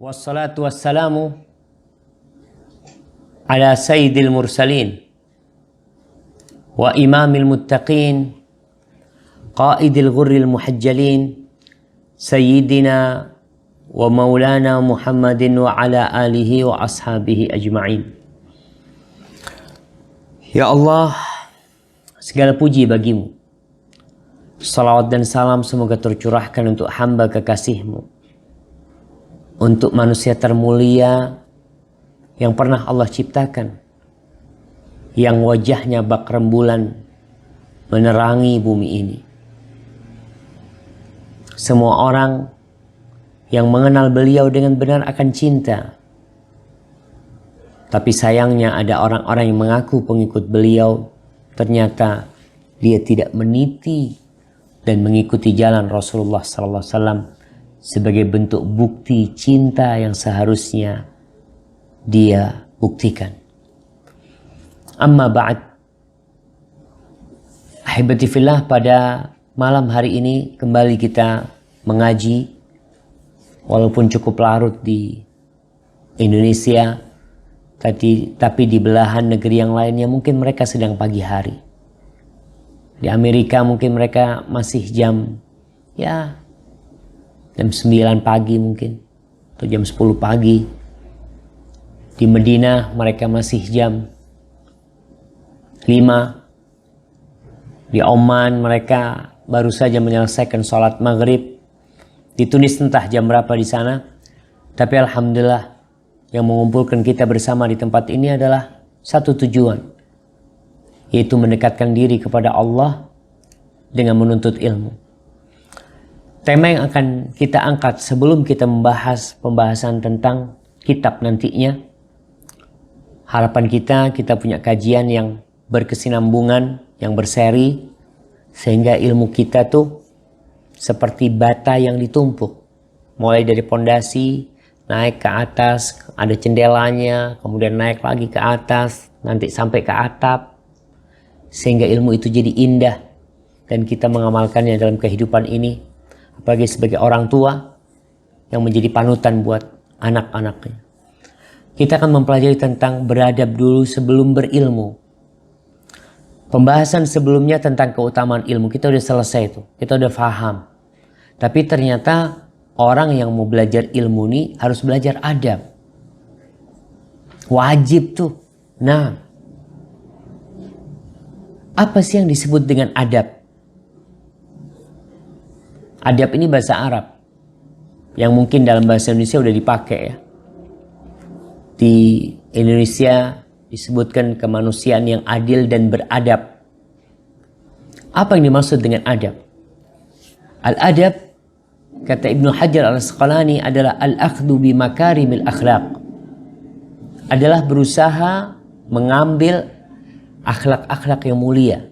Wassalatu wassalamu ala sayyidil mursalin wa imamil muttaqin qaidil ghurril muhajjalin sayyidina wa maulana Muhammadin wa ala alihi wa ashabihi ajma'in. Ya Allah, segala puji bagimu. Salawat dan salam semoga tercurahkan untuk hamba kekasih-Mu, untuk manusia termulia yang pernah Allah ciptakan, yang wajahnya bak rembulan menerangi bumi ini. Semua orang yang mengenal beliau dengan benar akan cinta. Tapi sayangnya ada orang-orang yang mengaku pengikut beliau, ternyata dia tidak meniti dan mengikuti jalan Rasulullah SAW sebagai bentuk bukti cinta yang seharusnya dia buktikan. Amma ba'd. Ahibati fillah, pada malam hari ini kembali kita mengaji, walaupun cukup larut di Indonesia, tapi di belahan negeri yang lainnya mungkin mereka sedang pagi hari. Di Amerika mungkin mereka masih jam 9 pagi mungkin, atau jam 10 pagi. Di Madinah mereka masih jam 5. Di Oman mereka baru saja menyelesaikan sholat maghrib. Di Tunis entah jam berapa di sana. Tapi alhamdulillah, yang mengumpulkan kita bersama di tempat ini adalah satu tujuan, yaitu mendekatkan diri kepada Allah dengan menuntut ilmu. Tema yang akan kita angkat sebelum kita membahas pembahasan tentang kitab nantinya, harapan kita punya kajian yang berkesinambungan, yang berseri, sehingga ilmu kita tuh seperti bata yang ditumpuk, mulai dari pondasi naik ke atas, ada jendelanya, kemudian naik lagi ke atas, nanti sampai ke atap, sehingga ilmu itu jadi indah dan kita mengamalkannya dalam kehidupan ini, apalagi sebagai orang tua yang menjadi panutan buat anak-anaknya. Kita akan mempelajari tentang beradab dulu sebelum berilmu. Pembahasan sebelumnya tentang keutamaan ilmu kita udah selesai itu, kita udah paham. Tapi ternyata orang yang mau belajar ilmu ini harus belajar adab. Wajib tuh. Nah, apa sih yang disebut dengan adab? Adab ini bahasa Arab yang mungkin dalam bahasa Indonesia udah dipakai ya. Di Indonesia disebutkan kemanusiaan yang adil dan beradab. Apa yang dimaksud dengan adab? Al-adab, kata Ibnu Hajar al-Asqalani, adalah al-akhdhu bi makarimil akhlaq. Adalah berusaha mengambil akhlak-akhlak yang mulia.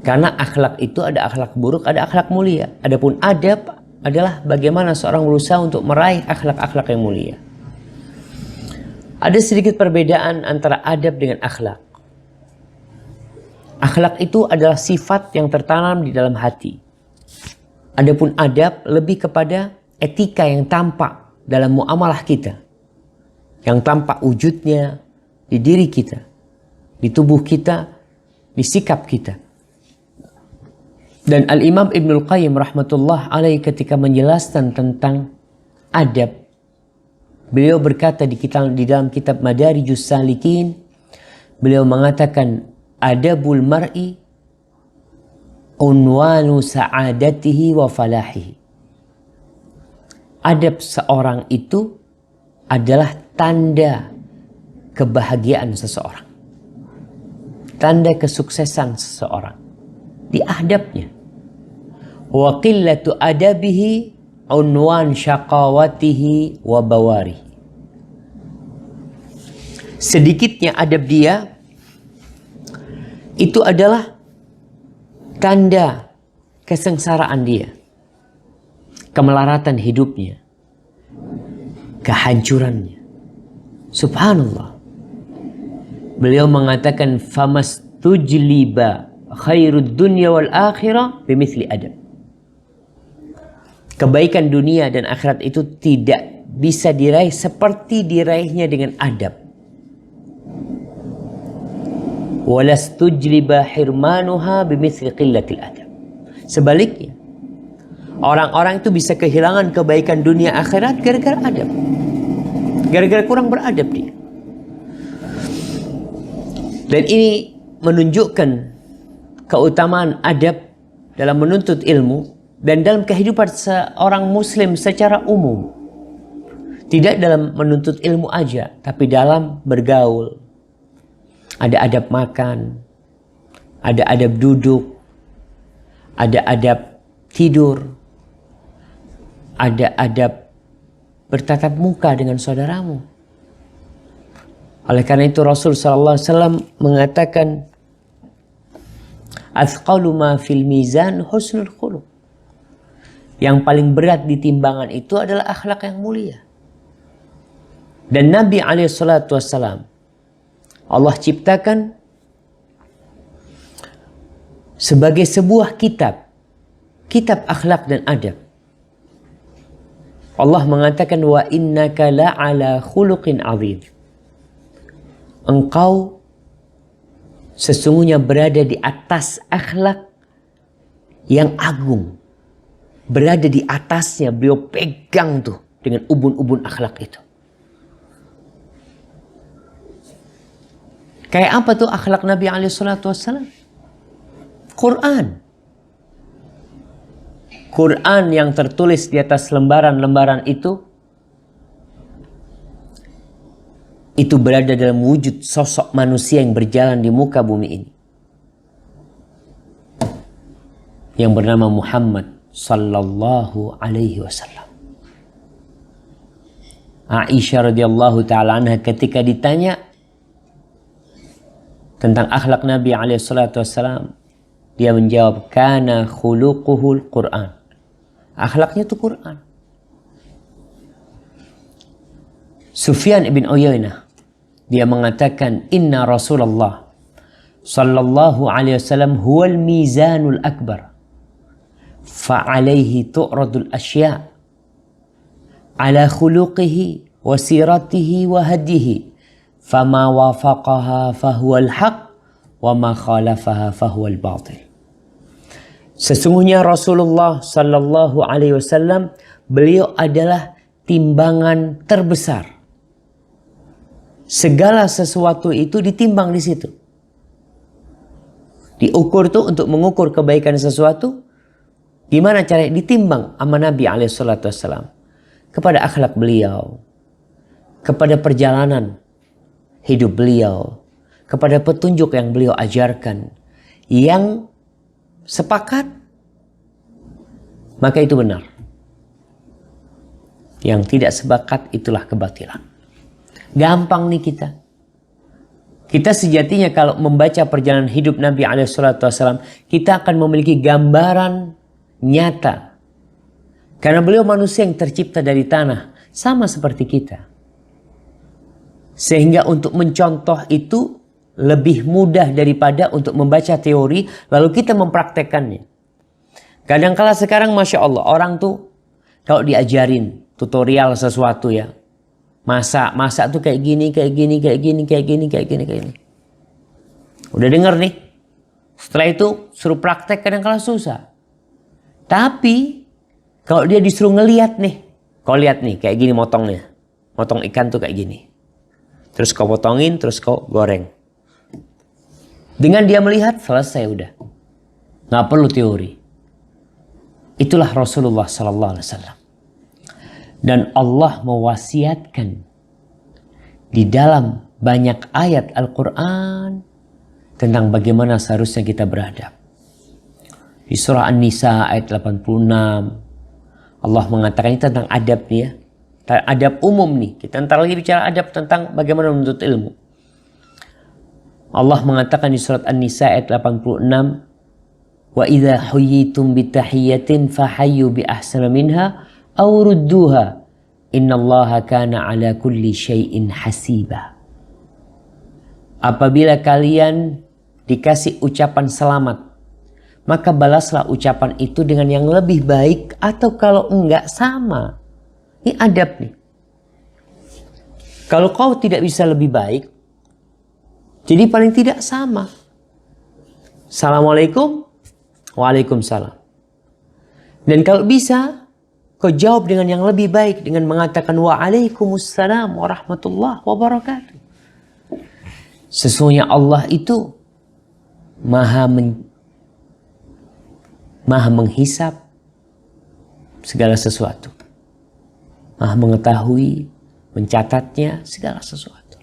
Karena akhlak itu ada akhlak buruk, ada akhlak mulia. Adapun adab adalah bagaimana seorang berusaha untuk meraih akhlak-akhlak yang mulia. Ada sedikit perbedaan antara adab dengan akhlak. Akhlak itu adalah sifat yang tertanam di dalam hati. Adapun adab lebih kepada etika yang tampak dalam muamalah kita, yang tampak wujudnya di diri kita, di tubuh kita, di sikap kita. Dan Al-Imam Ibnul Qayyim rahmatullah alaih ketika menjelaskan tentang adab, beliau berkata di dalam kitab Madarijus Salikin, beliau mengatakan, adabul mar'i unwanu sa'adatihi wa falahihi. Adab seorang itu adalah tanda kebahagiaan seseorang, tanda kesuksesan seseorang di adabnya. Wa qillatu adabihi unwan syaqawatihi wa bawarihi. Sedikitnya adab dia itu adalah tanda kesengsaraan dia, kemelaratan hidupnya, kehancurannya. Subhanallah. Beliau mengatakan, famastujliba khairud dunya wal akhirah bimithli adab. Kebaikan dunia dan akhirat itu tidak bisa diraih seperti diraihnya dengan adab. Walastujliba hirmanuha bimithli qillatil adab. Sebaliknya, orang-orang itu bisa kehilangan kebaikan dunia akhirat gara-gara adab. Gara-gara kurang beradab dia. Dan ini menunjukkan keutamaan adab dalam menuntut ilmu dan dalam kehidupan seorang muslim secara umum. Tidak dalam menuntut ilmu aja, tapi dalam bergaul. Ada adab makan, ada adab duduk, ada adab tidur, ada adab bertatap muka dengan saudaramu. Oleh karena itu Rasul SAW mengatakan, "Athqalu ma fil mizan husnul khuluq." Yang paling berat di timbangan itu adalah akhlak yang mulia. Dan Nabi SAW Allah ciptakan sebagai sebuah kitab akhlak dan adab. Allah mengatakan, wa innaka la'ala khuluqin azim. Engkau sesungguhnya berada di atas akhlak yang agung. Berada di atasnya, beliau pegang tuh dengan ubun-ubun akhlak itu. Kayak apa tuh akhlak Nabi SAW? Quran yang tertulis di atas lembaran-lembaran itu berada dalam wujud sosok manusia yang berjalan di muka bumi ini, yang bernama Muhammad sallallahu alaihi wasallam. Aisyah radhiyallahu taala anha ketika ditanya tentang akhlak Nabi alaihi salatu wasallam, dia menjawab, kana khuluquhul Quran. Akhlaknya itu Quran. Sufyan ibn Uyainah, dia mengatakan, inna Rasulullah sallallahu alaihi wasallam huwal mizanul akbar, fa'alaihi tu'radul asya' ala khuluqihi wa siratihi wa hadihi, fama wafaqaha fahuwal haq wa ma khalafaha fahuwal batil. Sesungguhnya Rasulullah sallallahu alaihi wasallam, beliau adalah timbangan terbesar. Segala sesuatu itu ditimbang di situ. Diukur tuh untuk mengukur kebaikan sesuatu. Gimana caranya ditimbang sama Nabi alaihissalam? Kepada akhlak beliau, kepada perjalanan hidup beliau, kepada petunjuk yang beliau ajarkan. Yang sepakat, maka itu benar. Yang tidak sepakat, itulah kebatilan. Gampang nih kita. Kita sejatinya kalau membaca perjalanan hidup Nabi SAW, kita akan memiliki gambaran nyata. Karena beliau manusia yang tercipta dari tanah, sama seperti kita. Sehingga untuk mencontoh itu lebih mudah daripada untuk membaca teori lalu kita mempraktekannya. Kadang-kala sekarang Masya Allah, orang tuh kalau diajarin tutorial sesuatu ya, masak tuh kayak gini. Udah denger nih. Setelah itu suruh praktek kadang-kala susah. Tapi kalau dia disuruh ngeliat nih, kau lihat nih kayak gini motongnya. Motong ikan tuh kayak gini. Terus kau potongin, terus kau goreng. Dengan dia melihat, selesai udah. Nggak perlu teori. Itulah Rasulullah SAW. Dan Allah mewasiatkan di dalam banyak ayat Al-Quran tentang bagaimana seharusnya kita beradab. Di surah An-Nisa ayat 86, Allah mengatakan ini tentang adab nih ya. Adab umum nih. Kita ntar lagi bicara adab tentang bagaimana menuntut ilmu. Allah mengatakan di surat An-Nisa ayat 86, wa idza huyyitum bitahiyyatin fahayyu bi ahsana minha aw rudduha innallaha kana ala kulli syai'in hasiba. Apabila kalian dikasih ucapan selamat, maka balaslah ucapan itu dengan yang lebih baik, atau kalau enggak sama. Ini adab nih. Kalau kau tidak bisa lebih baik, jadi paling tidak sama. Assalamualaikum, waalaikumsalam. Dan kalau bisa, kau jawab dengan yang lebih baik dengan mengatakan waalaikumsalam warahmatullahi wabarakatuh. Sesungguhnya Allah itu maha menghisap segala sesuatu. Maha mengetahui, mencatatnya segala sesuatu.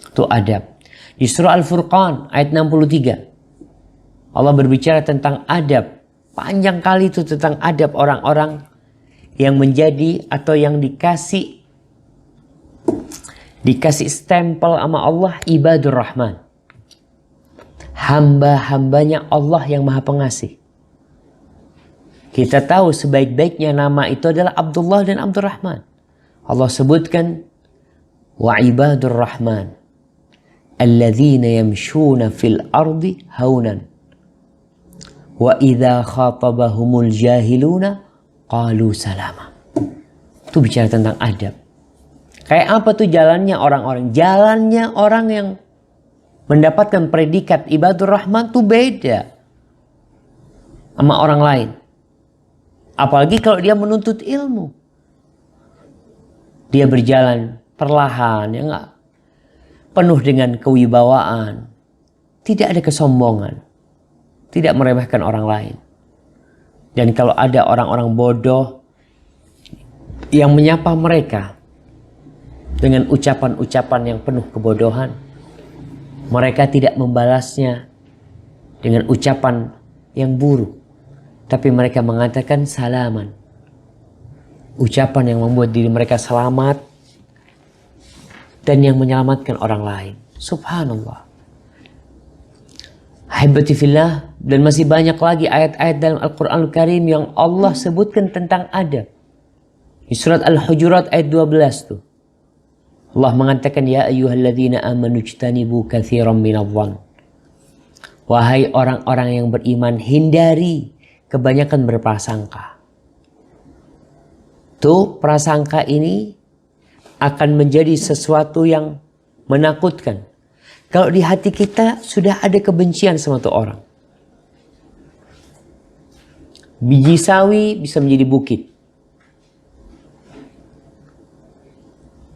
Itu adab. Di surah Al-Furqan ayat 63. Allah berbicara tentang adab. Panjang kali itu tentang adab orang-orang yang menjadi atau yang dikasih stempel sama Allah ibadur rahman. Hamba-hambanya Allah yang maha pengasih. Kita tahu sebaik-baiknya nama itu adalah Abdullah dan Abdurrahman. Allah sebutkan wa ibadur rahman alladzina yamshuna fil ardi haunan wa idza khatabahumul jahiluna qalu salama. Itu bicara tentang adab. Kayak apa tuh jalannya orang-orang? Jalannya orang yang mendapatkan predikat ibadur rahman tuh beda sama orang lain. Apalagi kalau dia menuntut ilmu. Dia berjalan perlahan, ya enggak? Penuh dengan kewibawaan. Tidak ada kesombongan. Tidak meremehkan orang lain. Dan kalau ada orang-orang bodoh yang menyapa mereka dengan ucapan-ucapan yang penuh kebodohan, mereka tidak membalasnya dengan ucapan yang buruk. Tapi mereka mengatakan salaman. Ucapan yang membuat diri mereka selamat dan yang menyelamatkan orang lain. Subhanallah. Ahibati fillah, dan masih banyak lagi ayat-ayat dalam Al-Quranul Karim yang Allah sebutkan tentang adab. Di surat Al-Hujurat ayat 12 tuh. Allah mengatakan ya ayyuhalladzina amanu ijtanibu katsiran minadh-dhann. Wahai orang-orang yang beriman, hindari kebanyakan berprasangka. Tuh, prasangka ini akan menjadi sesuatu yang menakutkan. Kalau di hati kita sudah ada kebencian sama tuh orang. Biji sawi bisa menjadi bukit.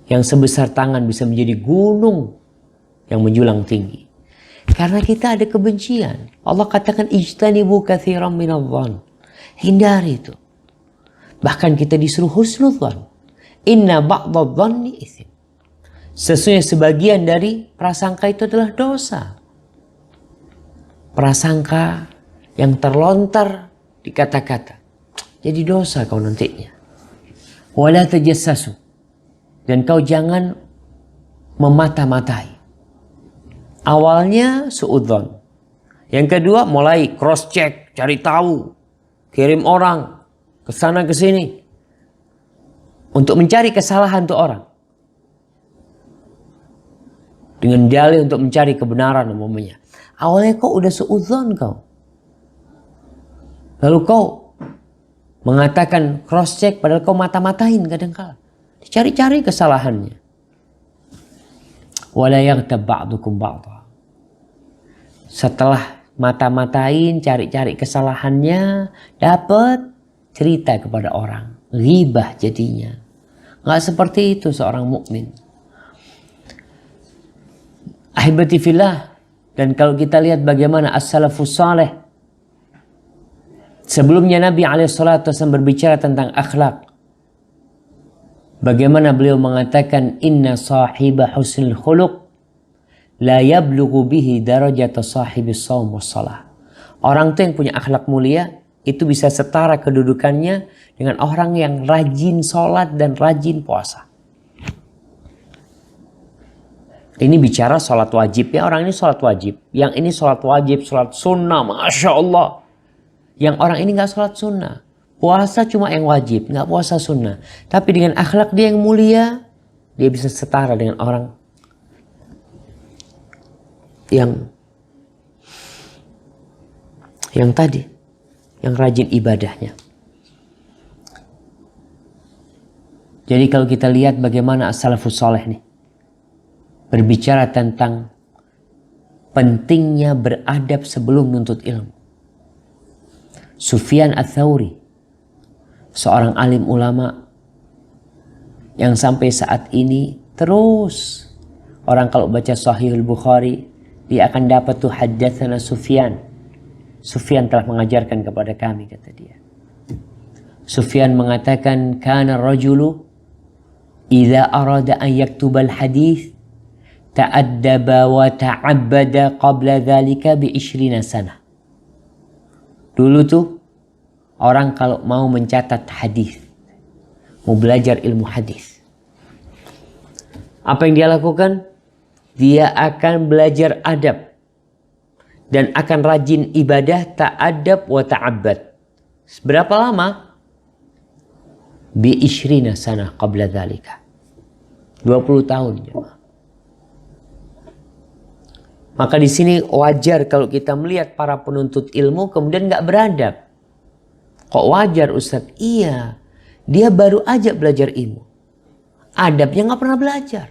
Yang sebesar tangan bisa menjadi gunung yang menjulang tinggi. Karena kita ada kebencian. Allah katakan ijtanibu katsiran minadh-dhann. Hindari itu. Bahkan kita disuruh husnudzan. Inna ba'dadh-dhanni itsm. Sesungguhnya sebagian dari prasangka itu adalah dosa. Prasangka yang terlontar di kata-kata. Jadi dosa kau nantinya. Wala tajassasu. Dan kau jangan memata-matai. Awalnya suudzon. Yang kedua mulai cross check, cari tahu, kirim orang ke sana ke sini untuk mencari kesalahan tuh orang. Dengan dalih untuk mencari kebenaran umumnya. Awalnya kau udah suudzon kau. Lalu kau mengatakan cross check padahal kau mata-matain kadang-kala. Dicari-cari kesalahannya. Wala yaghtab ba'dukum ba'dha. Setelah mata-matain, cari-cari kesalahannya, dapat cerita kepada orang. Ghibah jadinya. Nggak seperti itu seorang mukmin. Ahibati fillah. Dan kalau kita lihat bagaimana as-salafus saleh. Sebelumnya Nabi SAW berbicara tentang akhlak. Bagaimana beliau mengatakan inna sahiba husnul khuluq la yablughu bihi darajata sahibis shaum was shalah. Orang tuh yang punya akhlak mulia itu bisa setara kedudukannya dengan orang yang rajin sholat dan rajin puasa. Ini bicara sholat wajib ya, orang ini sholat wajib. Yang ini sholat wajib, sholat sunnah, Masya Allah. Yang orang ini gak sholat sunnah. Puasa cuma yang wajib, gak puasa sunnah. Tapi dengan akhlak dia yang mulia, dia bisa setara dengan orang yang tadi, yang rajin ibadahnya. Jadi kalau kita lihat bagaimana as-salafus saleh nih. berbicara tentang pentingnya beradab sebelum menuntut ilmu. Sufyan Ats-Tsauri, seorang alim ulama yang sampai saat ini terus orang kalau baca Sahihul Bukhari, dia akan dapat tuh haddatsana Sufyan. Sufyan telah mengajarkan kepada kami, kata dia. Sufyan mengatakan, kana rajulu idza arada an yaktubal hadits ta'addaba wa ta'abbada qabla dzalika bi 20 sana. Dulu tuh orang kalau mau mencatat hadis, mau belajar ilmu hadis, apa yang dia lakukan? Dia akan belajar adab dan akan rajin ibadah ta'adab wa ta'abbad. Berapa lama? Bi 20 sana qabla dzalika. 20 tahun, jemaah. Maka di sini wajar kalau kita melihat para penuntut ilmu kemudian nggak beradab. Kok wajar, Ustaz? Iya, dia baru aja belajar ilmu. Adabnya nggak pernah belajar.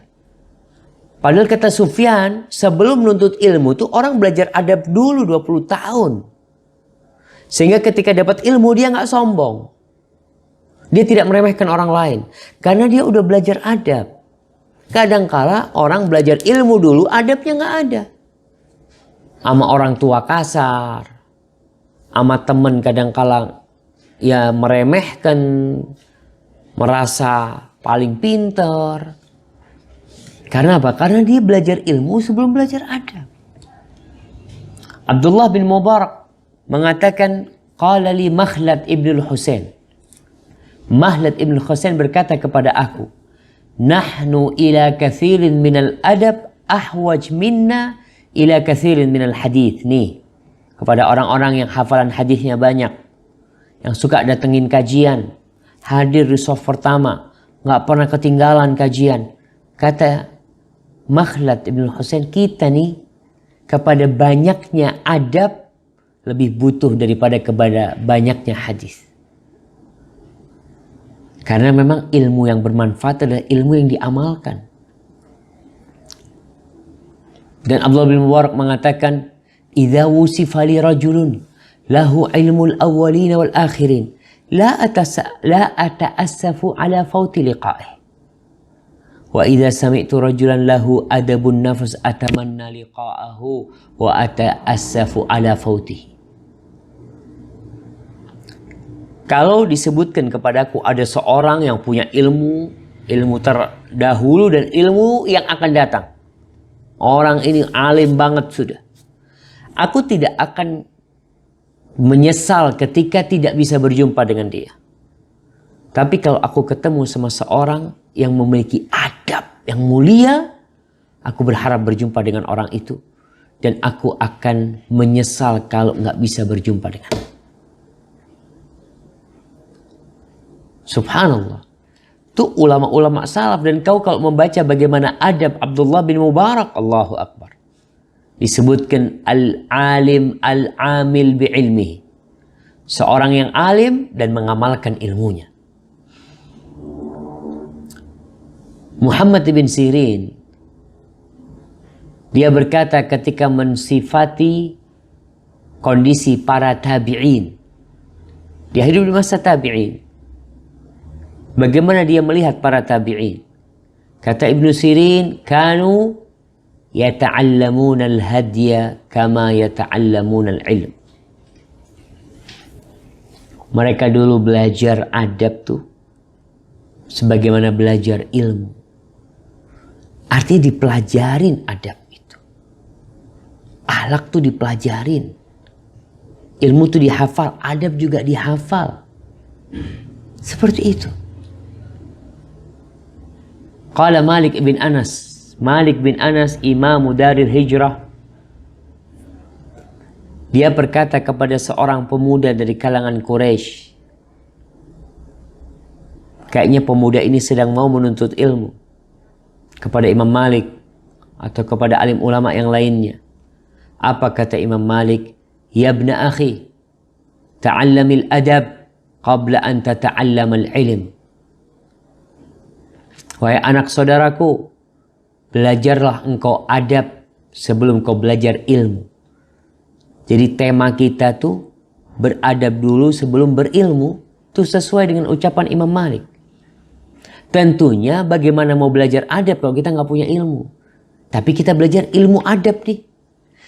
Padahal kata Sufyan, sebelum menuntut ilmu tuh orang belajar adab dulu 20 tahun. Sehingga ketika dapat ilmu dia nggak sombong. Dia tidak meremehkan orang lain. Karena dia udah belajar adab. Kadangkala orang belajar ilmu dulu, adabnya nggak ada. Sama orang tua kasar, sama temen kadangkala ya meremehkan, merasa paling pinter. Karena apa? Karena dia belajar ilmu sebelum belajar adab. Abdullah bin Mubarak mengatakan, qala li Makhlad ibn al-Husain. Makhlad ibn al-Husain berkata kepada aku, nahnu ila kathirin minal adab ahwaj minna ila kathirin minal hadith. Nih, kepada orang-orang yang hafalan hadisnya banyak, yang suka datengin kajian, hadir di soft pertama, nggak pernah ketinggalan kajian. Kata Makhlad ibn Husain, kita nih kepada banyaknya adab lebih butuh daripada kepada banyaknya hadis. Karena memang ilmu yang bermanfaat adalah ilmu yang diamalkan. Dan Abdullah bin Mubarak mengatakan, idza wusifa li rajulun lahu ilmul awwalin wal akhirin la ata'assafu ala fauti liqa'ih. Wa idza sami'tu rajulan lahu adabun nafs atamanna liqa'ahu wa ata'assafu ala fautihi. Kalau disebutkan kepadaku ada seorang yang punya ilmu terdahulu dan ilmu yang akan datang. Orang ini alim banget sudah. Aku tidak akan menyesal ketika tidak bisa berjumpa dengan dia. Tapi kalau aku ketemu sama seorang yang memiliki adab yang mulia, aku berharap berjumpa dengan orang itu. Dan aku akan menyesal kalau nggak bisa berjumpa dengan dia. Subhanallah. Itu ulama-ulama salaf. Dan kau kalau membaca bagaimana adab Abdullah bin Mubarak, Allahu Akbar. Disebutkan al-alim al-amil bi'ilmihi. Seorang yang alim dan mengamalkan ilmunya. Muhammad bin Sirin, dia berkata ketika mensifati kondisi para tabi'in. Dia hidup di masa tabi'in. Bagaimana dia melihat para tabi'in? Kata Ibnu Sirin, kanu yata'allamuna al-hadya kama yata'allamuna al-ilm. Mereka dulu belajar adab tuh sebagaimana belajar ilmu. Artinya dipelajarin adab itu. Akhlak tuh dipelajarin. Ilmu tuh dihafal, adab juga dihafal. Seperti itu. Qala Malik bin Anas. Malik bin Anas imamu daril hijrah. Dia berkata kepada seorang pemuda dari kalangan Quraisy. Kayaknya pemuda ini sedang mau menuntut ilmu. Kepada Imam Malik. Atau kepada alim ulama yang lainnya. Apa kata Imam Malik? Ya ibna akhi. Ta'allamil adab. Qabla an tata'allamal ilm. Wahai anak saudaraku, belajarlah engkau adab sebelum kau belajar ilmu. Jadi tema kita tuh beradab dulu sebelum berilmu. Itu sesuai dengan ucapan Imam Malik. Tentunya bagaimana mau belajar adab kalau kita nggak punya ilmu. Tapi kita belajar ilmu adab nih.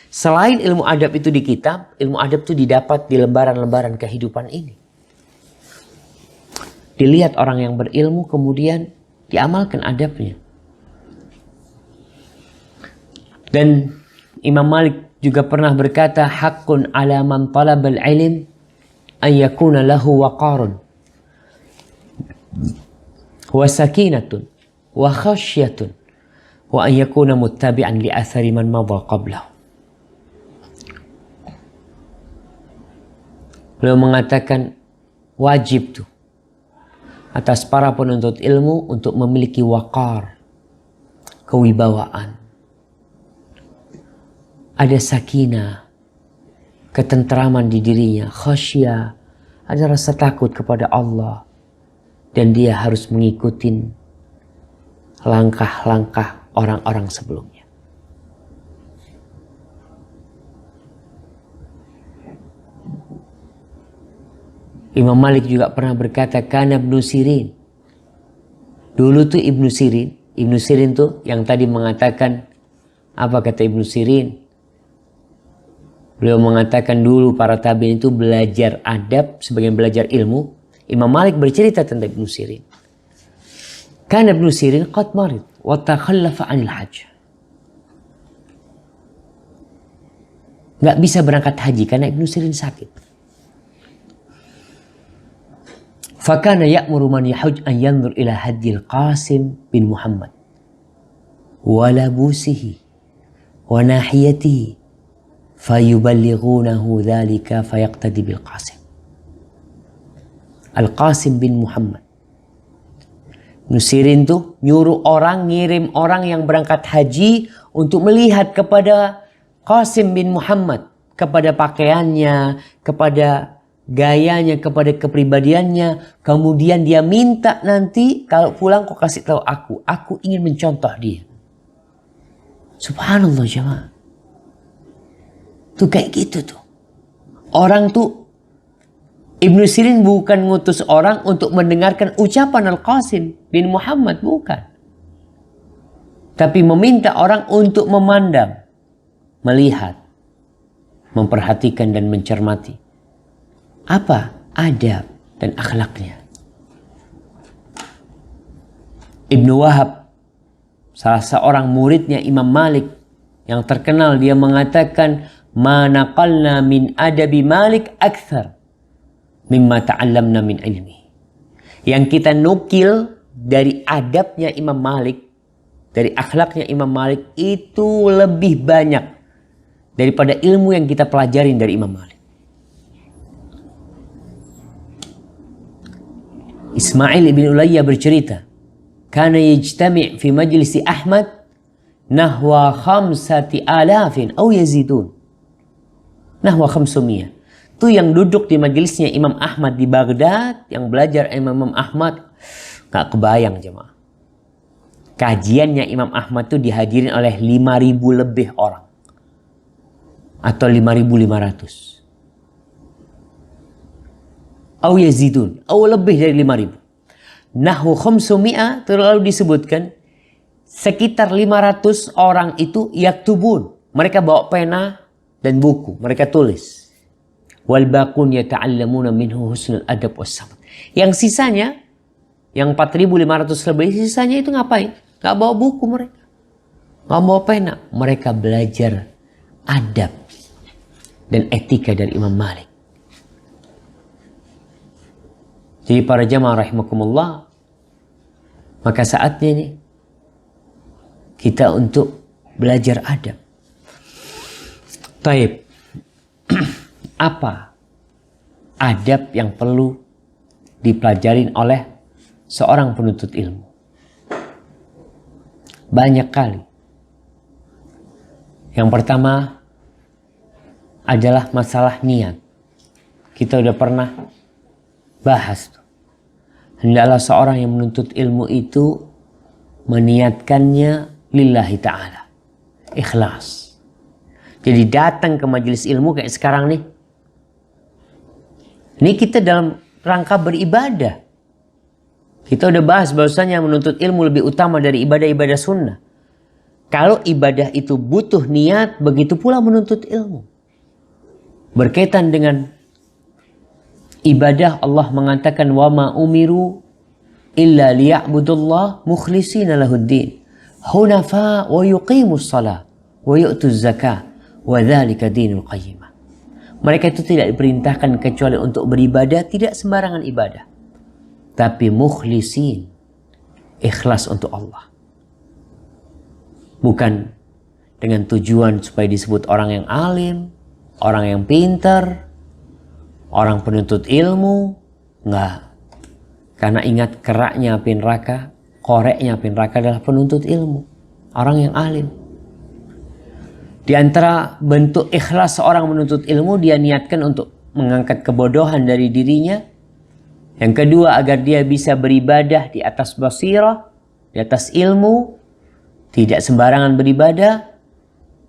Selain ilmu adab itu di kitab, ilmu adab itu didapat di lembaran-lembaran kehidupan ini. Dilihat orang yang berilmu kemudian diamalkan adabnya. Dan Imam Malik juga pernah berkata, haqqun ala man talabal ilm an yakuna lahu waqarun wa sakinatun wa khasyatun wa an yakuna muttabi'an li athari man madha qablahu. Beliau mengatakan wajib tuh atas para penuntut ilmu untuk memiliki waqar, kewibawaan. Ada sakinah, ketentraman di dirinya, khasyah, ada rasa takut kepada Allah. Dan dia harus mengikuti langkah-langkah orang-orang sebelumnya. Imam Malik juga pernah berkata, kana Ibnu Sirin. Dulu tuh Ibnu Sirin tuh yang tadi mengatakan, apa kata Ibnu Sirin? Beliau mengatakan dulu para tabi'in itu belajar adab sebagian belajar ilmu. Imam Malik bercerita tentang Ibnu Sirin. Kana Ibnu Sirin qad marid wa takhallafa 'anil hajj. Enggak bisa berangkat haji karena Ibnu Sirin sakit. Fakana ya'muru man yahuj an yanzur ila hadil Qasim bin Muhammad wa labusihi wa nahiyatihi fayuballighunahu dhalika fayaqtadi bil Qasim. Al-Qasim bin Muhammad. Ibnu Sirin tuh nyuruh orang, ngirim orang yang berangkat haji untuk melihat kepada Qasim bin Muhammad, kepada pakaiannya, kepada gayanya, kepada kepribadiannya. Kemudian dia minta nanti kalau pulang kau kasih tahu aku ingin mencontoh dia. Subhanallah jemaah. Tuh kayak gitu tuh. Orang tuh, Ibnu Sirin bukan ngutus orang untuk mendengarkan ucapan Al-Qasim bin Muhammad, bukan. Tapi meminta orang untuk memandang, melihat, memperhatikan dan mencermati. Apa adab dan akhlaknya. Ibnu Wahab, salah seorang muridnya Imam Malik yang terkenal, dia mengatakan, ma naqalna min adabi Malik akthar mimma ta'allamna min ilmi. Yang kita nukil dari adabnya Imam Malik, dari akhlaknya Imam Malik itu lebih banyak daripada ilmu yang kita pelajarin dari Imam Malik. Ismail ibn Ulayyah bercerita, kana yajtami' fi majlisi Ahmad nahwa 5,000 aw yazidun. Nahwa 500. Itu yang duduk di majelisnya Imam Ahmad di Baghdad, yang belajar Imam Ahmad, gak kebayang jemaah. Kajiannya Imam Ahmad itu dihadirin oleh 5.000 lebih orang. Atau 5.500. Au yazidun, au lebih dari 5.000. Nahwu 500 terlalu disebutkan sekitar 500 orang itu yaktubun. Mereka bawa pena dan buku, mereka tulis. Wal baqun yata'allamuna minhu husnul adab was sabt. Yang sisanya, yang 4.500 lebih, sisanya itu ngapain? Gak bawa buku mereka. Gak bawa pena. Mereka belajar adab dan etika dari Imam Malik. Jadi para jamaah rahimakumullah, maka saatnya nih kita untuk belajar adab. Taib. Apa adab yang perlu dipelajarin oleh seorang penuntut ilmu? Banyak kali. Yang pertama adalah masalah niat. Kita udah pernah bahas tuh. Hendaklah seorang yang menuntut ilmu itu meniatkannya lillahi ta'ala. Ikhlas. Jadi datang ke majelis ilmu kayak sekarang nih. Ini kita dalam rangka beribadah. Kita udah bahas bahwasanya menuntut ilmu lebih utama dari ibadah-ibadah sunnah. Kalau ibadah itu butuh niat, begitu pula menuntut ilmu. Berkaitan dengan ibadah, Allah mengatakan wa ma umiru illa liya'budullah mukhlishina lahuddin hunafa wa yuqimus shalah wa yu'tuz zakah wa dzalika dinul qayyimah. Mereka itu tidak diperintahkan kecuali untuk beribadah, tidak sembarangan ibadah, tapi mukhlisin, ikhlas untuk Allah. Bukan dengan tujuan supaya disebut orang yang alim, orang yang pintar, orang penuntut ilmu. Enggak. Karena ingat keraknya api neraka, koreknya api neraka adalah penuntut ilmu, orang yang alim. Di antara bentuk ikhlas seorang menuntut ilmu, dia niatkan untuk mengangkat kebodohan dari dirinya. Yang kedua, agar dia bisa beribadah di atas basirah, di atas ilmu, tidak sembarangan beribadah.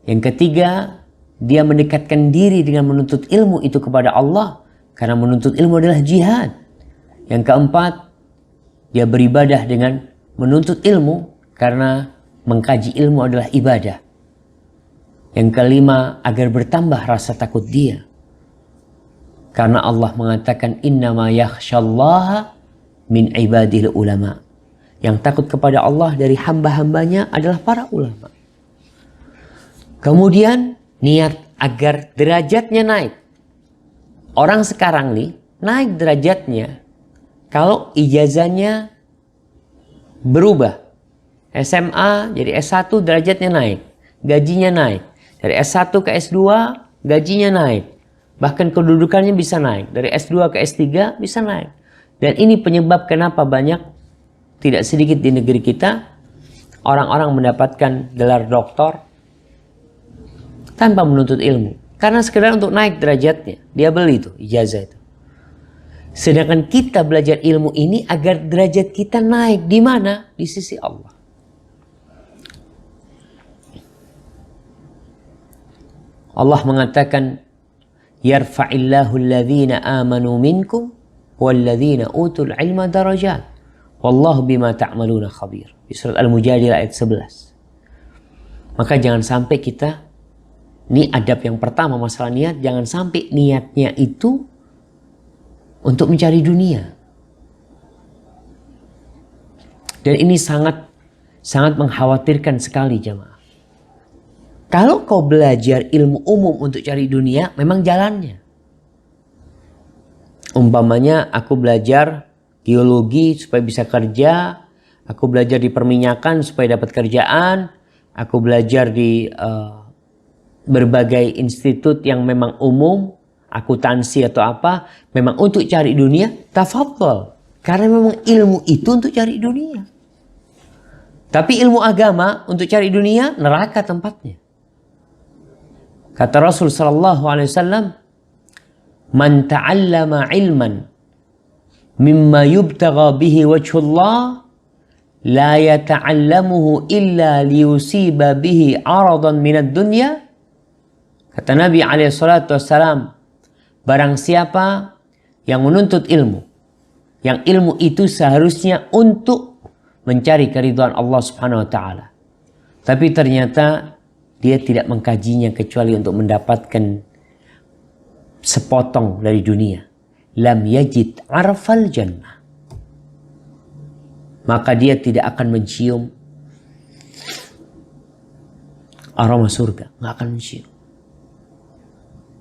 Yang ketiga, dia mendekatkan diri dengan menuntut ilmu itu kepada Allah, karena menuntut ilmu adalah jihad. Yang keempat, dia beribadah dengan menuntut ilmu karena mengkaji ilmu adalah ibadah. Yang kelima, agar bertambah rasa takut dia. Karena Allah mengatakan innama yakhsyallaha min ibadil ulama. Yang takut kepada Allah dari hamba-hambanya adalah para ulama. Kemudian niat agar derajatnya naik. Orang sekarang nih naik derajatnya kalau ijazahnya berubah. SMA jadi S1 derajatnya naik, gajinya naik. Dari S1 ke S2 gajinya naik. Bahkan kedudukannya bisa naik. Dari S2 ke S3 bisa naik. Dan ini penyebab kenapa banyak, tidak sedikit di negeri kita, orang-orang mendapatkan gelar doktor tanpa menuntut ilmu. Karena sekedar untuk naik derajatnya. Dia beli itu, ijazah itu. Sedangkan kita belajar ilmu ini agar derajat kita naik. Di mana? Di sisi Allah. Allah mengatakan, yarfa'illahu alladhina amanu minkum walladhina utul ilma darajat. Wallahu bima ta'maluna khabir. Di surat Al-Mujadilah ayat 11. Maka jangan sampai kita, ini adab yang pertama masalah niat, jangan sampai niatnya itu untuk mencari dunia. Dan ini sangat mengkhawatirkan sekali jemaah. Kalau kau belajar ilmu umum untuk cari dunia, memang jalannya. Umpamanya aku belajar geologi supaya bisa kerja, aku belajar di perminyakan supaya dapat kerjaan, aku belajar di berbagai institut yang memang umum, akuntansi atau apa, memang untuk cari dunia, tafadhol. Karena memang ilmu itu untuk cari dunia. Tapi ilmu agama untuk cari dunia, neraka tempatnya. Kata Rasul sallallahu alaihi wasallam, "Man ta'allama ilman mimma yubtagha bihi wajhullah la yata'allamuhu illa liyusiba bihi 'aradan minad dunya." Kata Nabi alaihi salatu wassalam, barang siapa yang menuntut ilmu, yang ilmu itu seharusnya untuk mencari keridhaan Allah Subhanahu wa taala, tapi ternyata dia tidak mengkajinya kecuali untuk mendapatkan sepotong dari dunia, lam yajid arfal jannah, maka dia tidak akan mencium aroma surga, nggak akan mencium.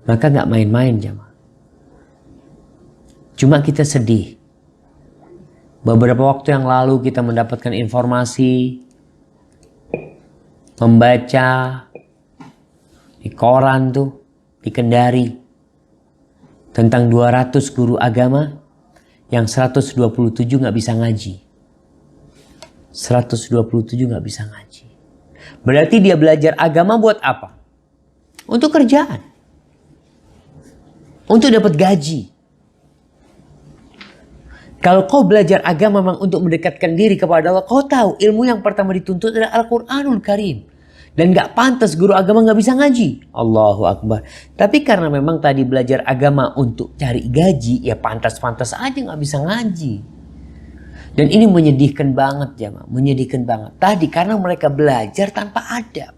Maka nggak main-main jemaah. Cuma kita sedih. Beberapa waktu yang lalu kita mendapatkan informasi, membaca di koran tuh, di Kendari, tentang 200 guru agama yang 127 nggak bisa ngaji. 127 nggak bisa ngaji. Berarti dia belajar agama buat apa? Untuk kerjaan. Untuk dapat gaji. Kalau kau belajar agama memang untuk mendekatkan diri kepada Allah, kau tahu ilmu yang pertama dituntut adalah Al-Quranul Karim. Dan gak pantas guru agama gak bisa ngaji. Allahu Akbar. Tapi karena memang tadi belajar agama untuk cari gaji, ya pantas-pantas aja gak bisa ngaji. Dan ini menyedihkan banget ya, menyedihkan banget. Tadi karena mereka belajar tanpa adab.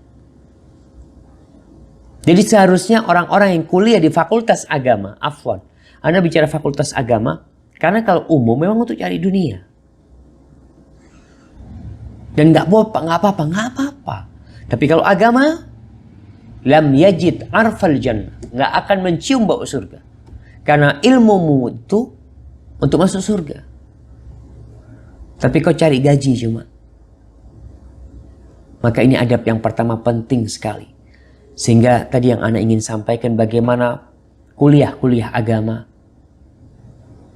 Jadi seharusnya orang-orang yang kuliah di fakultas agama, afwan, Anda bicara fakultas agama, karena kalau umum memang untuk cari dunia. Dan nggak apa-apa. Tapi kalau agama, lam yajid arfal jannah, nggak akan mencium bau surga. Karena ilmumu itu untuk masuk surga. Tapi kau cari gaji cuma. Maka ini adab yang pertama penting sekali. Sehingga tadi yang Ana ingin sampaikan bagaimana kuliah agama.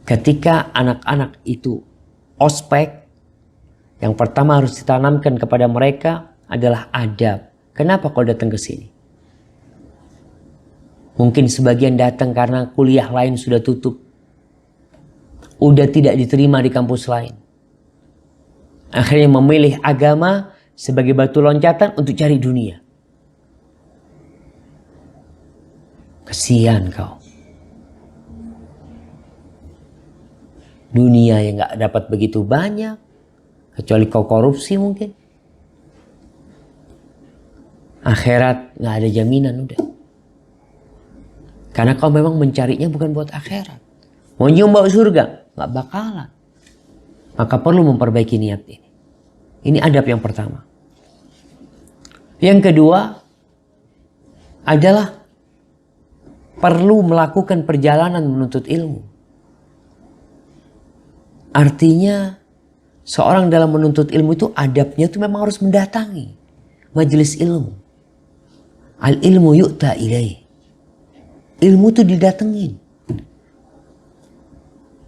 Ketika anak-anak itu ospek, yang pertama harus ditanamkan kepada mereka adalah adab. Kenapa kau datang ke sini? Mungkin sebagian datang karena kuliah lain sudah tutup. Udah tidak diterima di kampus lain. Akhirnya memilih agama sebagai batu loncatan untuk cari dunia. Kesian kau. Dunia yang gak dapat begitu banyak. Kecuali kau korupsi mungkin. Akhirat gak ada jaminan udah. Karena kau memang mencarinya bukan buat akhirat. Mau nyium bau surga? Gak bakalan. Maka perlu memperbaiki niat ini. Ini adab yang pertama. Yang kedua adalah perlu melakukan perjalanan menuntut ilmu. Artinya seorang dalam menuntut ilmu itu adabnya itu memang harus mendatangi majelis ilmu. Al ilmu yu'ta ilaih. Ilmu itu didatengin.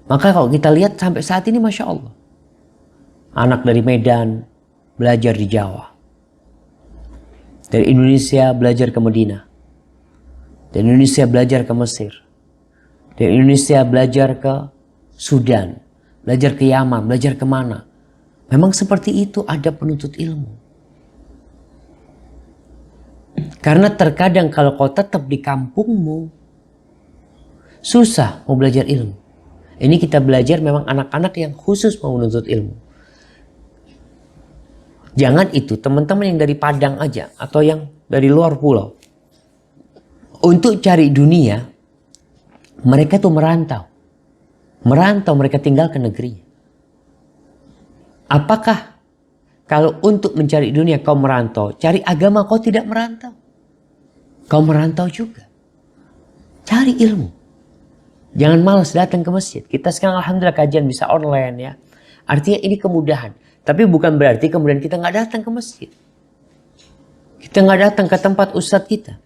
Maka kalau kita lihat sampai saat ini Masya Allah. Anak dari Medan belajar di Jawa. Dari Indonesia belajar ke Madinah. Dari Indonesia belajar ke Mesir. Dari Indonesia belajar ke Sudan. Belajar ke Yaman, belajar kemana. Memang seperti itu adab penuntut ilmu. Karena terkadang kalau kau tetap di kampungmu, susah mau belajar ilmu. Ini kita belajar memang anak-anak yang khusus mau menuntut ilmu. Jangan itu teman-teman yang dari Padang aja atau yang dari luar pulau. Untuk cari dunia, mereka tuh merantau. Merantau, mereka tinggal ke negeri. Apakah kalau untuk mencari dunia kau merantau, cari agama kau tidak merantau? Kau merantau juga. Cari ilmu. Jangan malas datang ke masjid. Kita sekarang alhamdulillah kajian bisa online ya. Artinya ini kemudahan. Tapi bukan berarti kemudian kita nggak datang ke masjid. Kita nggak datang ke tempat ustadz kita.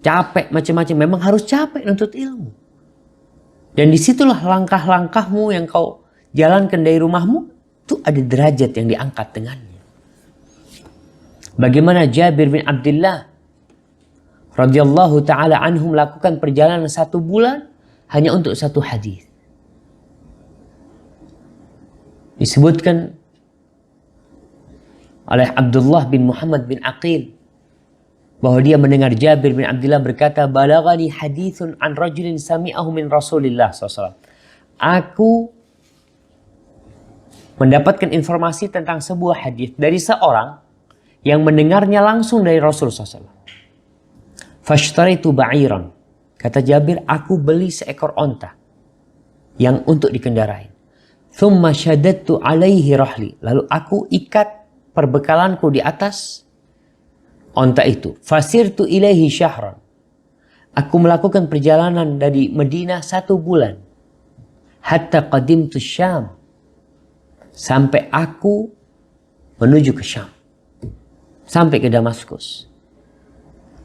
Capek macam-macam. Memang harus capek nuntut ilmu. Dan disitulah langkah-langkahmu yang kau jalankan dari rumahmu. Itu ada derajat yang diangkat dengannya. Bagaimana Jabir bin Abdullah radhiyallahu ta'ala anhum melakukan perjalanan 1 bulan hanya untuk 1 hadis. Disebutkan oleh Abdullah bin Muhammad bin Aqil bahwa dia mendengar Jabir bin Abdullah berkata, "Balagani hadithun an rajulin sami'ahu min Rasulillah SAW." Aku mendapatkan informasi tentang sebuah hadis dari seorang yang mendengarnya langsung dari Rasul SAW. Fashtaritu ba'iran. Kata Jabir, aku beli seekor onta yang untuk dikendarai. Thumma syadattu alaihi rahli. Lalu aku ikat perbekalanku di atas onta itu. Fasirtu ilaihi syahran. Aku melakukan perjalanan dari Madinah 1 bulan. Hatta qadimtu Syam. Sampai aku menuju ke Syam. Sampai ke Damaskus.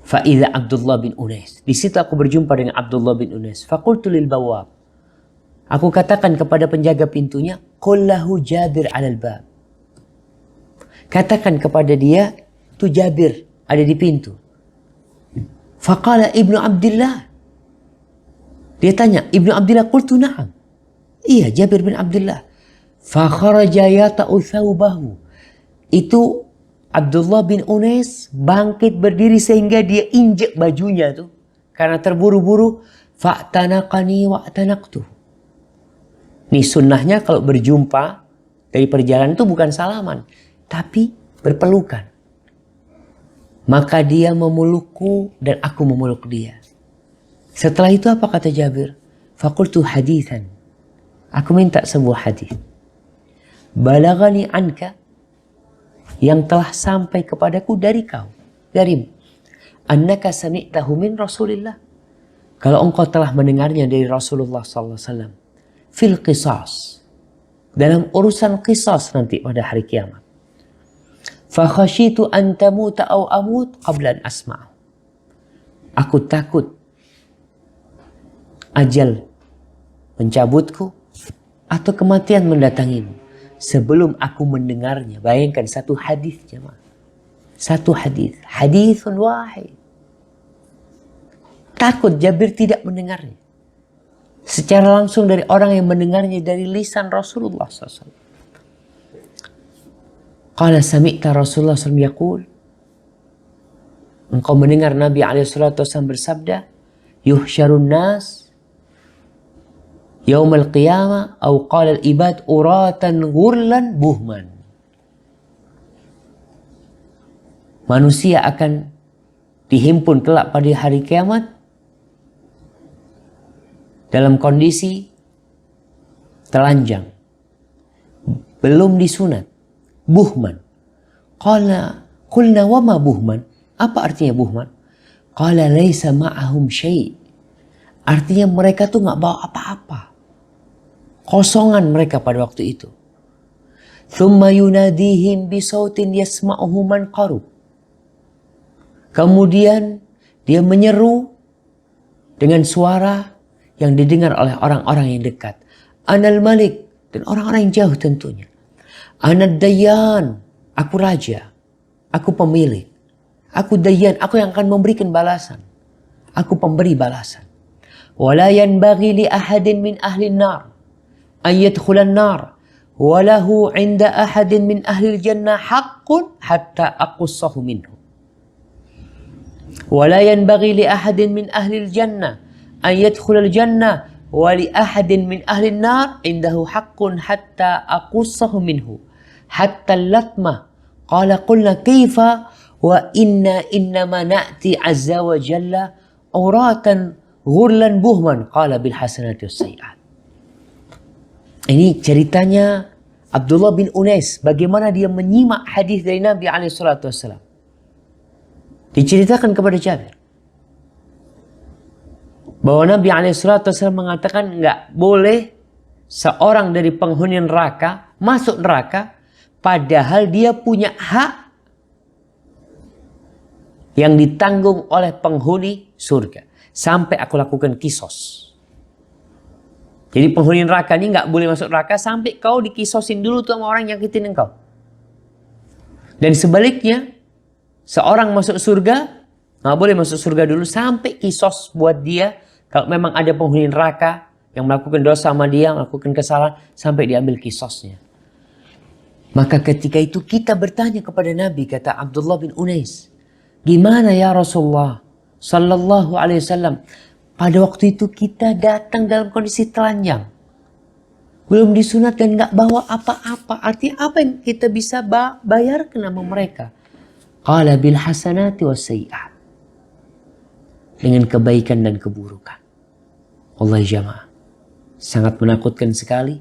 Fa'idha Abdullah bin Unais. Di situ aku berjumpa dengan Abdullah bin Unais. Faqultu lil bawab. Aku katakan kepada penjaga pintunya, qul lahu Jabir 'alal bab. Katakan kepada dia, tu Jabir ada di pintu. Faqala Ibnu Abdullah. Dia tanya, Ibnu Abdullah, qultu na'am. Iya, Jabir bin Abdullah. Fakharaja yata'u thawbahu. Itu Abdullah bin Unais bangkit berdiri sehingga dia injek bajunya tuh. Karena terburu-buru. Fa'tanaqani wa'tanaqtuh. Nih sunnahnya kalau berjumpa dari perjalanan itu bukan salaman. Tapi berpelukan. Maka dia memelukku dan aku memeluk dia. Setelah itu apa kata Jabir? Faqultu hadithan. Aku minta sebuah hadis. Balagani anka. Yang telah sampai kepadaku dari kau. Darimu. Annaka sami'tahu min Rasulillah. Kalau engkau telah mendengarnya dari Rasulullah SAW. Fil qisas. Dalam urusan qisas nanti pada hari kiamat. Fakhashitu an tamuta aw amut qabla an asma'u. Aku takut ajal mencabutku atau kematian mendatangimu sebelum aku mendengarnya. Bayangkan satu hadis jemaah. Satu hadis. Hadithun wahid. Takut Jabir tidak mendengarnya. Secara langsung dari orang yang mendengarnya dari lisan Rasulullah SAW. Qala sami'ta Rasulullah SAW yaqul. Engkau mendengar Nabi SAW bersabda. Yuhsyarun nas. Yaumal qiyamah. Au qala al-ibad uratan ghurlan buhman. Manusia akan dihimpun kelak pada hari kiamat. Dalam kondisi telanjang. Belum disunat. Buhman. Qulna wama buhman. Apa artinya buhman? Qala laysa ma'ahum syai'. Artinya mereka tuh gak bawa apa-apa. Kosongan mereka pada waktu itu. Thumma yunadihim bisautin yasma'uhu man qarub. Kemudian dia menyeru dengan suara yang didengar oleh orang-orang yang dekat. Anal Malik. Dan orang-orang yang jauh tentunya. Anad Dayyan. Aku raja. Aku pemilik. Aku Dayyan. Aku yang akan memberikan balasan. Aku pemberi balasan. Wala yanbaghi li ahadin min ahli nar. An yadkhulan nar. Walahu inda ahadin min ahli jannah haqqun hatta aqussahu minhu. Wala yanbaghi li ahadin min ahli jannah. An yadkhulal jannah wa li ahadin min ahli nar indahu haqqun hatta aqussahu minhu hatta latmah. Qala qulna kaifa wa innama na'ti azza wa jalla uratan ghurlan buhman. Qala bil hasanati was sayyi'at. Ini ceritanya Abdullah bin Unais, bagaimana dia menyimak hadis dari Nabi SAW. Diceritakan kepada Jabir bahwa Nabi SAW mengatakan nggak boleh seorang dari penghuni neraka masuk neraka padahal dia punya hak yang ditanggung oleh penghuni surga sampai aku lakukan kisos. Jadi penghuni neraka ini nggak boleh masuk neraka sampai kau dikisosin dulu tuh sama orang yang nyakitin engkau. Dan sebaliknya seorang masuk surga nggak boleh masuk surga dulu sampai kisos buat dia. Kalau memang ada penghuni neraka yang melakukan dosa sama dia, melakukan kesalahan, sampai diambil kisosnya. Maka ketika itu kita bertanya kepada Nabi, kata Abdullah bin Unais. Gimana ya Rasulullah Sallallahu Alaihi Wasallam? Pada waktu itu kita datang dalam kondisi telanjang. Belum disunat dan nggak bawa apa-apa. Artinya apa yang kita bisa bayar ke nama mereka? Qala bil hasanati was sayyi'at. Dengan kebaikan dan keburukan. Allah jamaah. Sangat menakutkan sekali.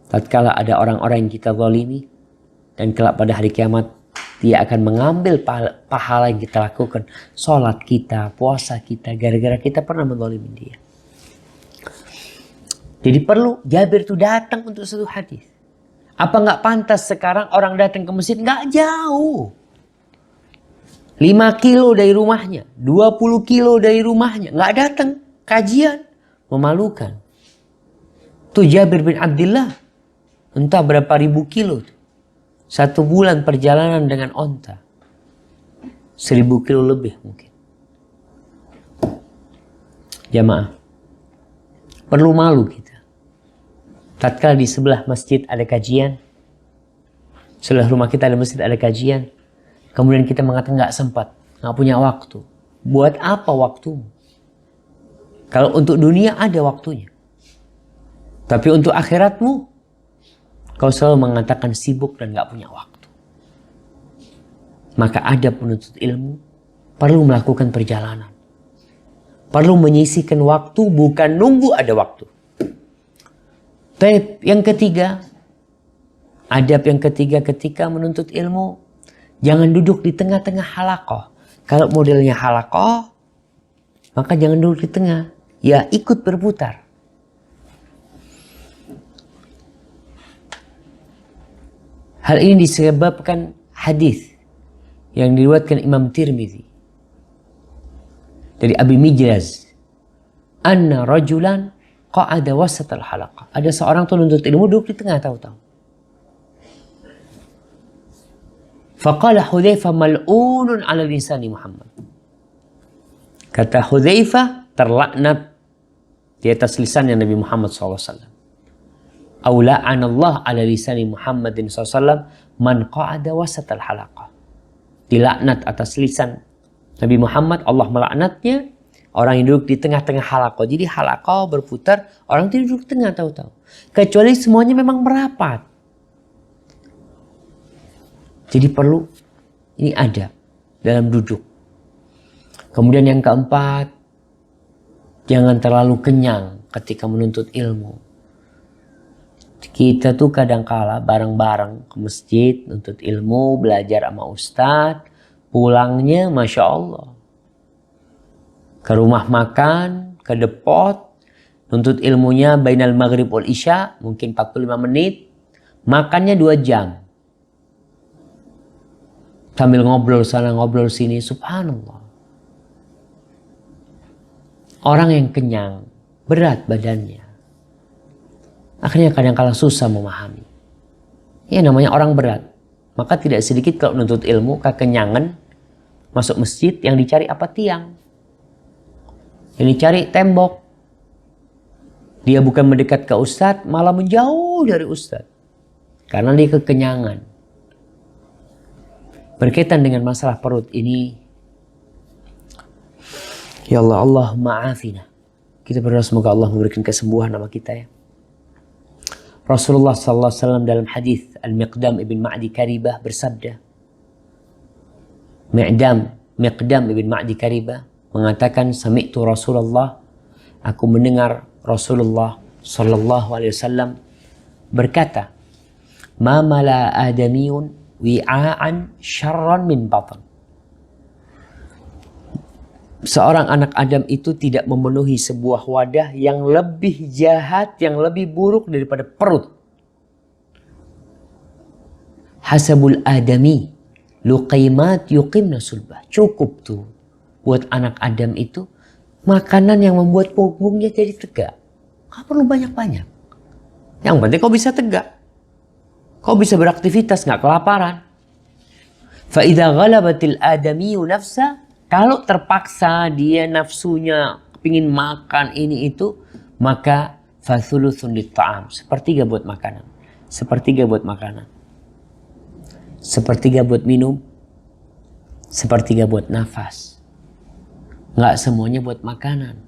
Tatkala ada orang-orang yang kita zalimi. Dan kelak pada hari kiamat. Dia akan mengambil pahala yang kita lakukan. Sholat kita, puasa kita. Gara-gara kita pernah menzalimi dia. Jadi perlu Jabir itu datang untuk satu hadis. Apa nggak pantas sekarang orang datang ke masjid? Nggak jauh. 5 kilo dari rumahnya. 20 kilo dari rumahnya. Nggak datang kajian. Memalukan. Tuh Jabir bin Abdullah. Entah berapa ribu kilo. 1 bulan perjalanan dengan onta. 1000 kilo lebih mungkin. Jamaah. Perlu malu kita. tatkala di sebelah masjid ada kajian, sebelah rumah kita ada masjid ada kajian, kemudian kita mengatakan nggak sempat, nggak punya waktu. Buat apa waktumu? Kalau untuk dunia ada waktunya. Tapi untuk akhiratmu, kau selalu mengatakan sibuk dan nggak punya waktu. Maka ada penuntut ilmu perlu melakukan perjalanan. Perlu menyisihkan waktu, bukan nunggu ada waktu. Tapi yang ketiga, adab yang ketiga ketika menuntut ilmu, jangan duduk di tengah-tengah halaqah. Kalau modelnya halaqah, maka jangan duduk di tengah. Ya ikut berputar. Hal ini disebabkan hadis yang diriwayatkan Imam Tirmidzi dari Abi Mijlaz, anna rajulan qa'ada wasatal halaqah. Ada seorang tuh nuntut ilmu duduk di tengah tahu-tahu. Faqala Hudzaifah mal'unun 'ala lisani Muhammad. Kata Hudzaifah, terlaknat di atas lisannya Nabi Muhammad SAW. Au la'anallah 'ala lisani Muhammadin SAW man qa'ada wasatal halaqah. Dilaknat atas lisan Nabi Muhammad, Allah melaknatnya orang yang duduk di tengah-tengah halaqah. Jadi halaqah berputar, orang itu duduk di tengah tahu-tahu. Kecuali semuanya memang merapat. Jadi perlu, ini ada dalam duduk. Kemudian yang keempat, jangan terlalu kenyang ketika menuntut ilmu. Kita tuh kadang-kala bareng-bareng ke masjid, nuntut ilmu, belajar sama ustadz, pulangnya Masya Allah. Ke rumah makan, ke depot, nuntut ilmunya bainal maghrib wal isya, mungkin 45 menit, makannya 2 jam. Sambil ngobrol sana, ngobrol sini, subhanallah. Orang yang kenyang, berat badannya. Akhirnya kadang-kala susah memahami. Ya namanya orang berat. Maka tidak sedikit kalau menuntut ilmu, kekenyangan, masuk masjid yang dicari apa? Tiang. Yang dicari tembok. Dia bukan mendekat ke ustadz, malah menjauh dari ustadz. Karena dia kekenyangan. Berkaitan dengan masalah perut ini, ya Allah, Allahumma afina. Kita berdoa semoga Allah memberikan kesembuhan nama kita ya. Rasulullah SAW dalam hadis Al-Miqdam ibn Ma'di Karibah bersabda, Miqdam ibn Ma'di Karibah mengatakan, sami'tu Rasulullah, aku mendengar Rasulullah SAW berkata, ma mala adamiyun wi'a'an syarran min batan. Seorang anak Adam itu tidak memenuhi sebuah wadah yang lebih jahat, yang lebih buruk daripada perut. Hasabul adami luqaimat yuqimna sulbah. Cukup tuh buat anak Adam itu makanan yang membuat punggungnya jadi tegak. Gak perlu banyak-banyak. Yang penting kau bisa tegak. Kau bisa beraktivitas, gak kelaparan. Fa idza ghalabatil adamiyu nafsa, kalau terpaksa dia nafsunya pingin makan ini itu, maka fathuluthun lit-ta'am, sepertiga buat makanan, sepertiga buat makanan, sepertiga buat minum, sepertiga buat nafas. Nggak semuanya buat makanan.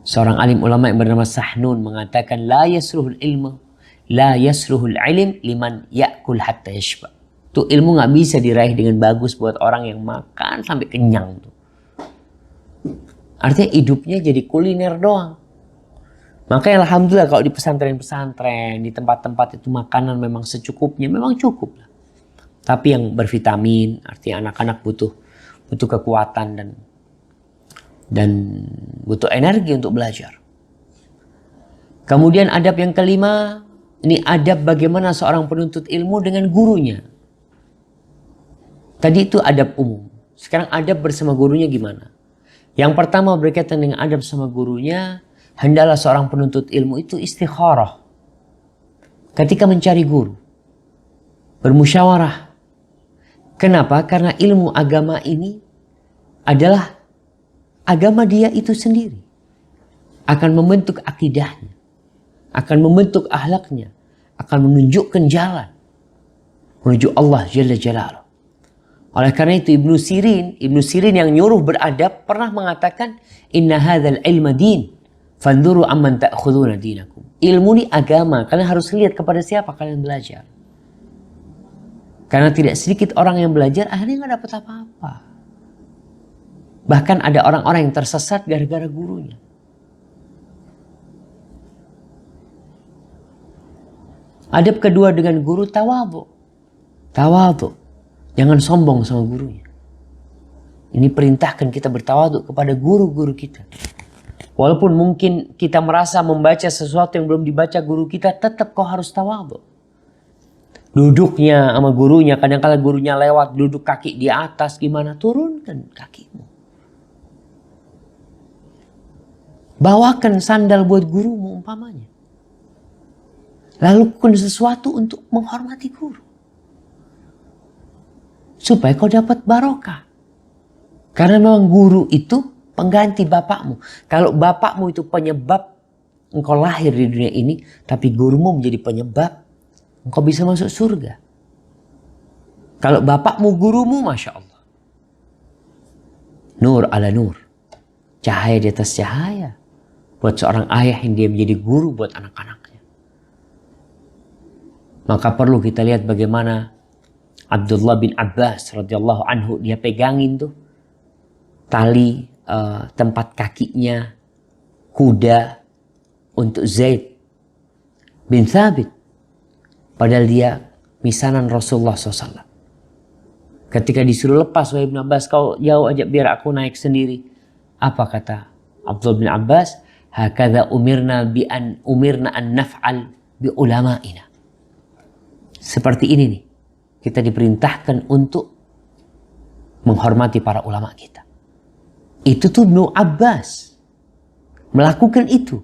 Seorang alim ulama yang bernama Sahnun mengatakan, la yasruhul ilmu, la yasruhul ilim liman ya'kul hatta yashba. Tuh ilmu nggak bisa diraih dengan bagus buat orang yang makan sampai kenyang tuh. Artinya hidupnya jadi kuliner doang. Makanya alhamdulillah kalau di pesantren-pesantren, di tempat-tempat itu makanan memang secukupnya, memang cukup lah. Tapi yang bervitamin, artinya anak-anak butuh kekuatan dan butuh energi untuk belajar. Kemudian adab yang kelima, ini adab bagaimana seorang penuntut ilmu dengan gurunya. Tadi itu adab umum. Sekarang adab bersama gurunya gimana? Yang pertama berkaitan dengan adab sama gurunya, hendaklah seorang penuntut ilmu itu istikharah. Ketika mencari guru, bermusyawarah. Kenapa? Karena ilmu agama ini adalah agama dia itu sendiri. akan membentuk akidahnya, akan membentuk akhlaknya, akan menunjukkan jalan menuju Allah Jalla Jalaluhu. Oleh karena itu Ibnu Sirin yang nyuruh beradab pernah mengatakan, inna hadzal ilma din, fanzuru amman ta'khuduna dinakum. Ilmu ini agama, kalian harus lihat kepada siapa kalian belajar. Karena tidak sedikit orang yang belajar akhirnya nggak dapat apa-apa. Bahkan ada orang-orang yang tersesat gara-gara gurunya. Adab kedua dengan guru, tawadhu. Tawadhu. Jangan sombong sama gurunya. Ini perintahkan kita bertawadhu kepada guru-guru kita. Walaupun mungkin kita merasa membaca sesuatu yang belum dibaca guru kita, tetap kau harus tawadhu. Duduknya sama gurunya, kadang-kala gurunya lewat, duduk kaki di atas, gimana? Turunkan kakimu. Bawakan sandal buat gurumu umpamanya. Lalu lakukan sesuatu untuk menghormati guru. Supaya kau dapat barokah. Karena memang guru itu pengganti bapakmu. Kalau bapakmu itu penyebab engkau lahir di dunia ini, tapi gurumu menjadi penyebab engkau bisa masuk surga. Kalau bapakmu gurumu, Masya Allah. Nur ala nur. Cahaya di atas cahaya. Buat seorang ayah yang dia menjadi guru buat anak-anaknya. Maka perlu kita lihat bagaimana Abdullah bin Abbas radhiyallahu anhu, dia pegangin tuh tali tempat kakinya kuda untuk Zaid bin Thabit. Padahal dia misanan Rasulullah SAW. Ketika disuruh lepas oleh Ibn Abbas, kau jauh aja biar aku naik sendiri. Apa kata Abdullah bin Abbas? Hakadha umirna an naf'al bi ulama'ina. Seperti ini nih. Kita diperintahkan untuk menghormati para ulama kita. Itu tuh Ibnu Abbas melakukan itu.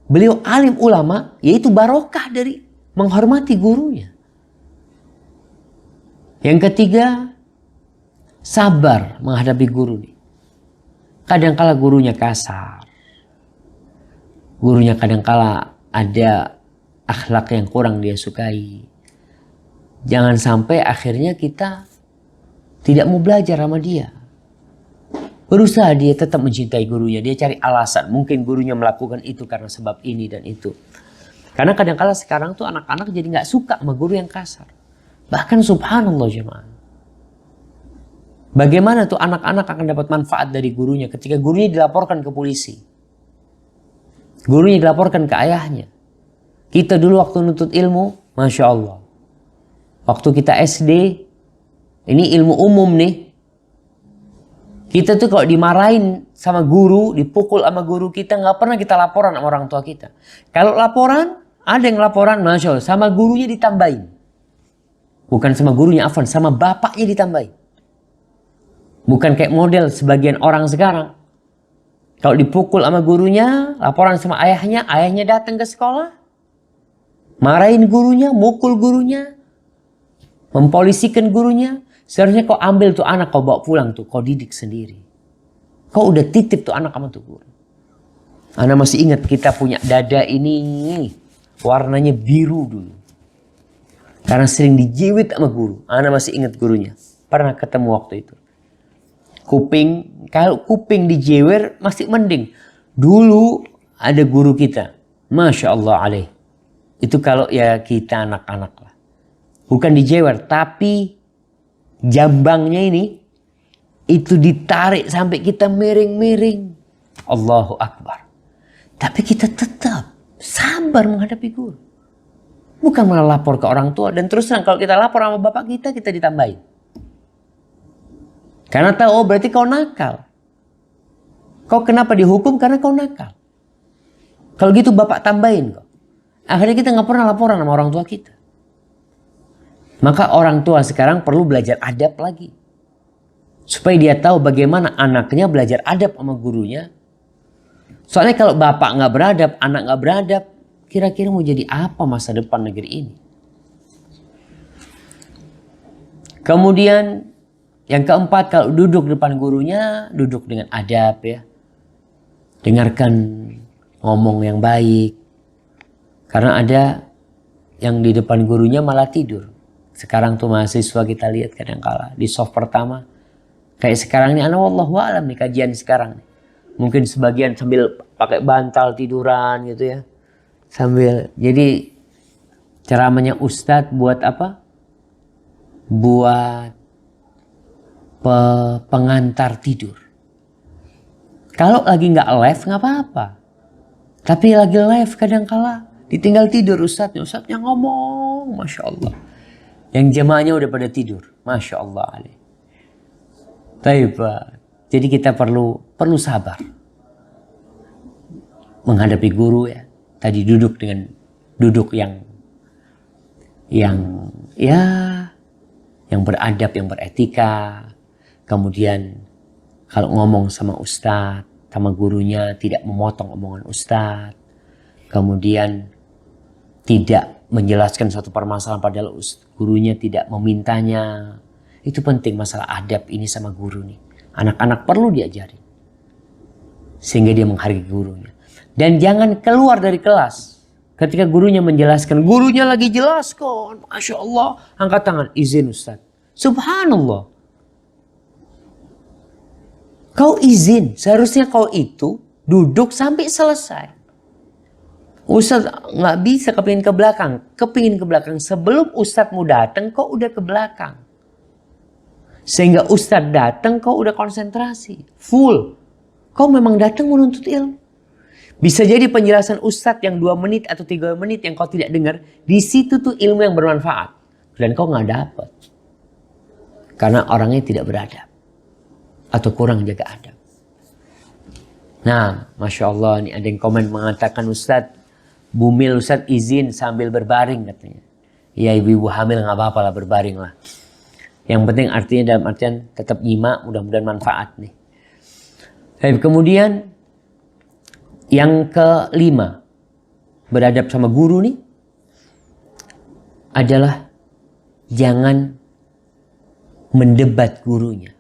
Beliau alim ulama, yaitu barokah dari menghormati gurunya. Yang ketiga, sabar menghadapi guru nih. Kadangkala gurunya kasar. Gurunya kadangkala ada akhlak yang kurang dia sukai. Jangan sampai akhirnya kita tidak mau belajar sama dia. Berusaha dia tetap mencintai gurunya. Dia cari alasan. Mungkin gurunya melakukan itu karena sebab ini dan itu. Karena kadang-kala sekarang tuh anak-anak jadi nggak suka sama guru yang kasar. Bahkan subhanallah jemaah. Bagaimana tuh anak-anak akan dapat manfaat dari gurunya ketika gurunya dilaporkan ke polisi. Gurunya dilaporkan ke ayahnya. Kita dulu waktu nuntut ilmu, Masya Allah. Waktu kita SD, ini ilmu umum nih. Kita tuh kalau dimarahin sama guru, dipukul sama guru kita, nggak pernah kita laporan sama orang tua kita. Kalau laporan, ada yang laporan, Masya Allah, sama gurunya ditambahin. Bukan sama gurunya, afwan, sama bapaknya ditambahin. Bukan kayak model sebagian orang sekarang. Kalau dipukul sama gurunya, laporan sama ayahnya, ayahnya datang ke sekolah, marahin gurunya, mukul gurunya, mempolisikan gurunya. Seharusnya kau ambil tuh anak, kau bawa pulang tuh, kau didik sendiri. Kau udah titip tuh anak sama tuh guru. Ana masih ingat kita punya dada ini warnanya biru dulu. Karena sering dijiwit sama guru. Ana masih ingat gurunya. Pernah ketemu waktu itu. Kuping, kalau kuping dijewer masih mending. Dulu ada guru kita. Masya Allah alaih. Itu kalau ya kita anak-anak lah. Bukan dijewer, tapi jambangnya ini itu ditarik sampai kita miring-miring. Allahu Akbar. Tapi kita tetap sabar menghadapi guru. Bukan malah lapor ke orang tua. Dan terus terang kalau kita lapor sama bapak kita ditambahin. Karena tahu, oh berarti kau nakal. Kau kenapa dihukum? Karena kau nakal. Kalau gitu bapak tambahin kok. Akhirnya kita nggak pernah laporan sama orang tua kita. Maka orang tua sekarang perlu belajar adab lagi. Supaya dia tahu bagaimana anaknya belajar adab sama gurunya. Soalnya kalau bapak nggak beradab, anak nggak beradab, kira-kira mau jadi apa masa depan negeri ini? Kemudian yang keempat, kalau duduk depan gurunya, duduk dengan adab ya. Dengarkan ngomong yang baik. Karena ada yang di depan gurunya malah tidur. Sekarang tuh mahasiswa kita lihat kadang-kala di soft pertama. Kayak sekarang ini, wallahu a'lam nih kajian sekarang. Mungkin sebagian sambil pakai bantal tiduran gitu ya. Sambil, jadi ceramahnya Ustadz buat apa? Buat pengantar tidur. Kalau lagi nggak live nggak apa-apa. Tapi lagi live kadang-kala ditinggal tidur Ustadznya ngomong, Masya Allah. Yang jemaahnya udah pada tidur, Masya Allah. Jadi kita perlu sabar menghadapi guru ya. Tadi duduk dengan duduk yang beradab, yang beretika. Kemudian kalau ngomong sama ustadz, sama gurunya tidak memotong omongan ustadz. Kemudian tidak menjelaskan suatu permasalahan padahal gurunya tidak memintanya. Itu penting masalah adab ini sama guru nih. Anak-anak perlu diajari. Sehingga dia menghargai gurunya. Dan jangan keluar dari kelas. Ketika gurunya menjelaskan. Gurunya lagi jelaskan. Masya Allah. Angkat tangan. Izin Ustaz. Subhanallah. Kau izin. Seharusnya kau itu duduk sampai selesai. Ustaz nggak bisa kepingin ke belakang. Kepingin ke belakang. Sebelum Ustaz mau datang kau udah ke belakang. Sehingga Ustadz datang kau udah konsentrasi. Full. Kau memang datang menuntut ilmu. Bisa jadi penjelasan Ustadz yang 2 menit atau 3 menit yang kau tidak dengar. Di situ tuh ilmu yang bermanfaat. Dan kau gak dapat. Karena orangnya tidak beradab. Atau kurang jaga adab. Nah, Masya Allah. Ini ada yang komen mengatakan Ustadz. Bumil Ustadz izin sambil berbaring katanya. Ya ibu-ibu hamil gak apa-apa lah berbaring lah. Yang penting artinya dalam artian tetap nyimak, mudah-mudahan manfaat nih. Kemudian yang kelima, beradab sama guru nih, adalah jangan mendebat gurunya.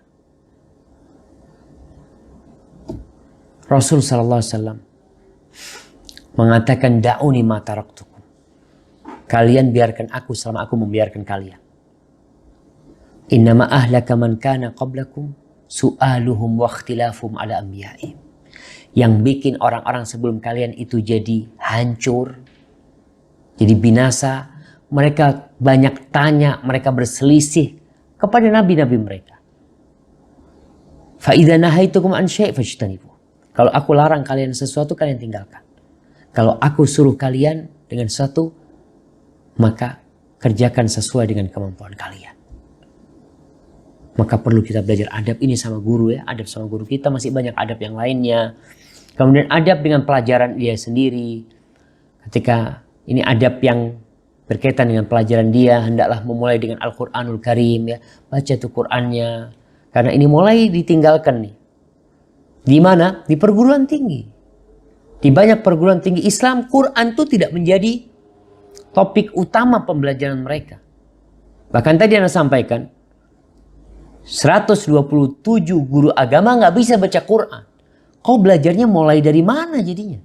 Rasul SAW mengatakan, da'uni ma taraktukum. Kalian biarkan aku selama aku membiarkan kalian. Innama ahlaka man kana qablakum su'aluhum wa ikhtilafum ala anbiya'im. Yang bikin orang-orang sebelum kalian itu jadi hancur, jadi binasa, mereka banyak tanya, mereka berselisih kepada nabi-nabi mereka. Fa idza nahaitukum an syai' fajtanibu. Kalau aku larang kalian sesuatu, kalian tinggalkan. Kalau aku suruh kalian dengan sesuatu, maka kerjakan sesuai dengan kemampuan kalian. Maka perlu kita belajar adab ini sama guru ya. Adab sama guru kita, masih banyak adab yang lainnya. Kemudian adab dengan pelajaran dia sendiri. Ketika ini adab yang berkaitan dengan pelajaran dia, hendaklah memulai dengan Al-Quranul Karim ya. Baca tuh Qurannya. Karena ini mulai ditinggalkan nih. Di mana? Di perguruan tinggi. Di banyak perguruan tinggi Islam, Quran itu tidak menjadi topik utama pembelajaran mereka. Bahkan tadi Anda sampaikan, 127 guru agama nggak bisa baca Quran. Kau belajarnya mulai dari mana jadinya?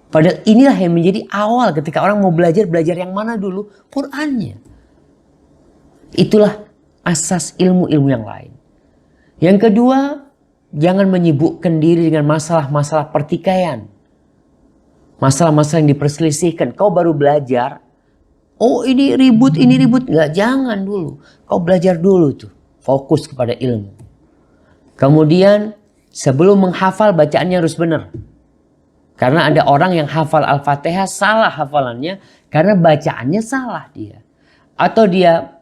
Padahal inilah yang menjadi awal ketika orang mau belajar yang mana dulu? Qurannya. Itulah asas ilmu-ilmu yang lain. Yang kedua, jangan menyibukkan diri dengan masalah-masalah pertikaian. Masalah-masalah yang diperselisihkan. Kau baru belajar. Oh ini ribut. Nggak, jangan dulu. Kau belajar dulu tuh. Fokus kepada ilmu. Kemudian sebelum menghafal bacaannya harus benar. Karena ada orang yang hafal Al-Fatihah salah hafalannya. Karena bacaannya salah dia. Atau dia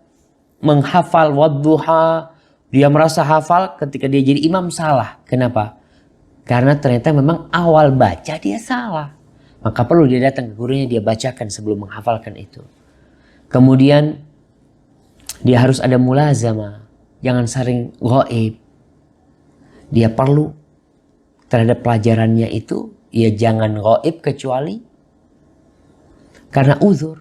menghafal wadduha. Dia merasa hafal ketika dia jadi imam salah. Kenapa? Karena ternyata memang awal baca dia salah. Maka perlu dia datang ke gurunya, dia bacakan sebelum menghafalkan itu. Kemudian dia harus ada mulazamah. Jangan sering ghaib. Dia perlu terhadap pelajarannya itu, ya jangan ghaib kecuali karena uzur.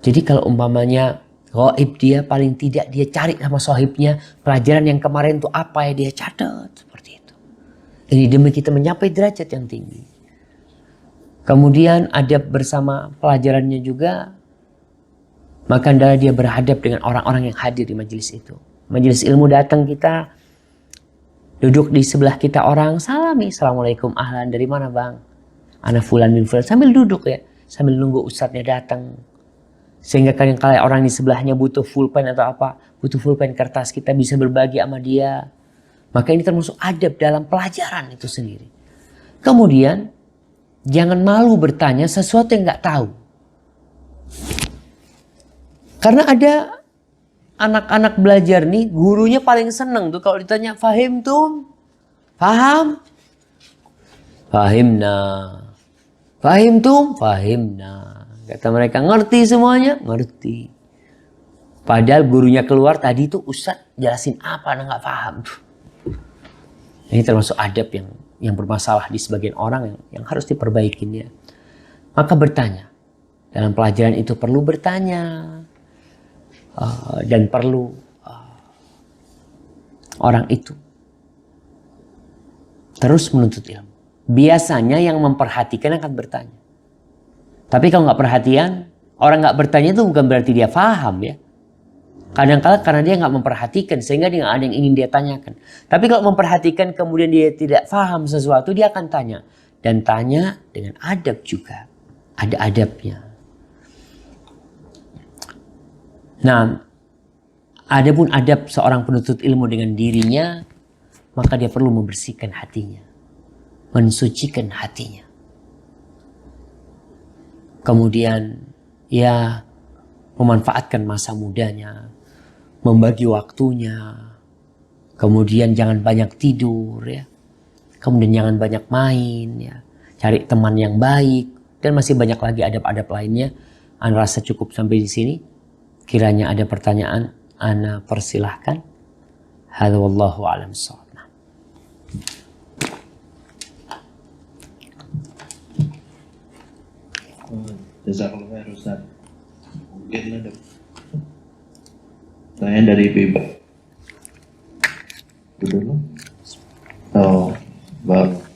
Jadi kalau umpamanya ghaib, dia paling tidak dia cari sama sahibnya pelajaran yang kemarin itu apa ya, dia catat seperti itu. Ini demi kita mencapai derajat yang tinggi. Kemudian adab bersama pelajarannya juga. Maka hendaknya dia berhadap dengan orang-orang yang hadir di majelis itu. Majelis ilmu datang, kita duduk di sebelah kita orang, salami, assalamualaikum, ahlan, dari mana bang? Ana fulan bin fulan, sambil duduk ya, sambil nunggu ustadznya datang. Sehingga kadang-kadang orang di sebelahnya butuh pulpen atau apa, butuh pulpen kertas, kita bisa berbagi sama dia. Maka ini termasuk adab dalam pelajaran itu sendiri. Kemudian jangan malu bertanya sesuatu yang nggak tahu. Karena ada anak-anak belajar nih, gurunya paling seneng tuh kalau ditanya, fahim tuh, paham? Fahimna. Fahim tuh, fahimna. Kata mereka, ngerti semuanya? Ngerti. Padahal gurunya keluar tadi tuh, Ustaz jelasin apa, nggak paham. Ini termasuk adab yang bermasalah di sebagian orang yang harus diperbaikin ya. Maka bertanya. Dalam pelajaran itu perlu bertanya. Dan perlu orang itu terus menuntut ilmu. Biasanya yang memperhatikan akan bertanya. Tapi kalau nggak perhatian, orang nggak bertanya itu bukan berarti dia paham ya. Kadang-kadang karena dia nggak memperhatikan sehingga dia nggak ada yang ingin dia tanyakan. Tapi kalau memperhatikan kemudian dia tidak paham sesuatu, dia akan tanya. Dan tanya dengan adab juga. Ada adabnya. Nah, adapun adab seorang penuntut ilmu dengan dirinya, maka dia perlu membersihkan hatinya, mensucikan hatinya. Kemudian, ya memanfaatkan masa mudanya, membagi waktunya. Kemudian jangan banyak tidur, ya. Kemudian jangan banyak main, ya. Cari teman yang baik, dan masih banyak lagi adab-adab lainnya. Ana rasa cukup sampai di sini. Kiranya ada pertanyaan, ana persilahkan. Hadza wallahu a'lam bissawab. Jazakallah khair Ustaz. Mungkin ada pertanyaan dari Ibu. Dulu. Oh, baru.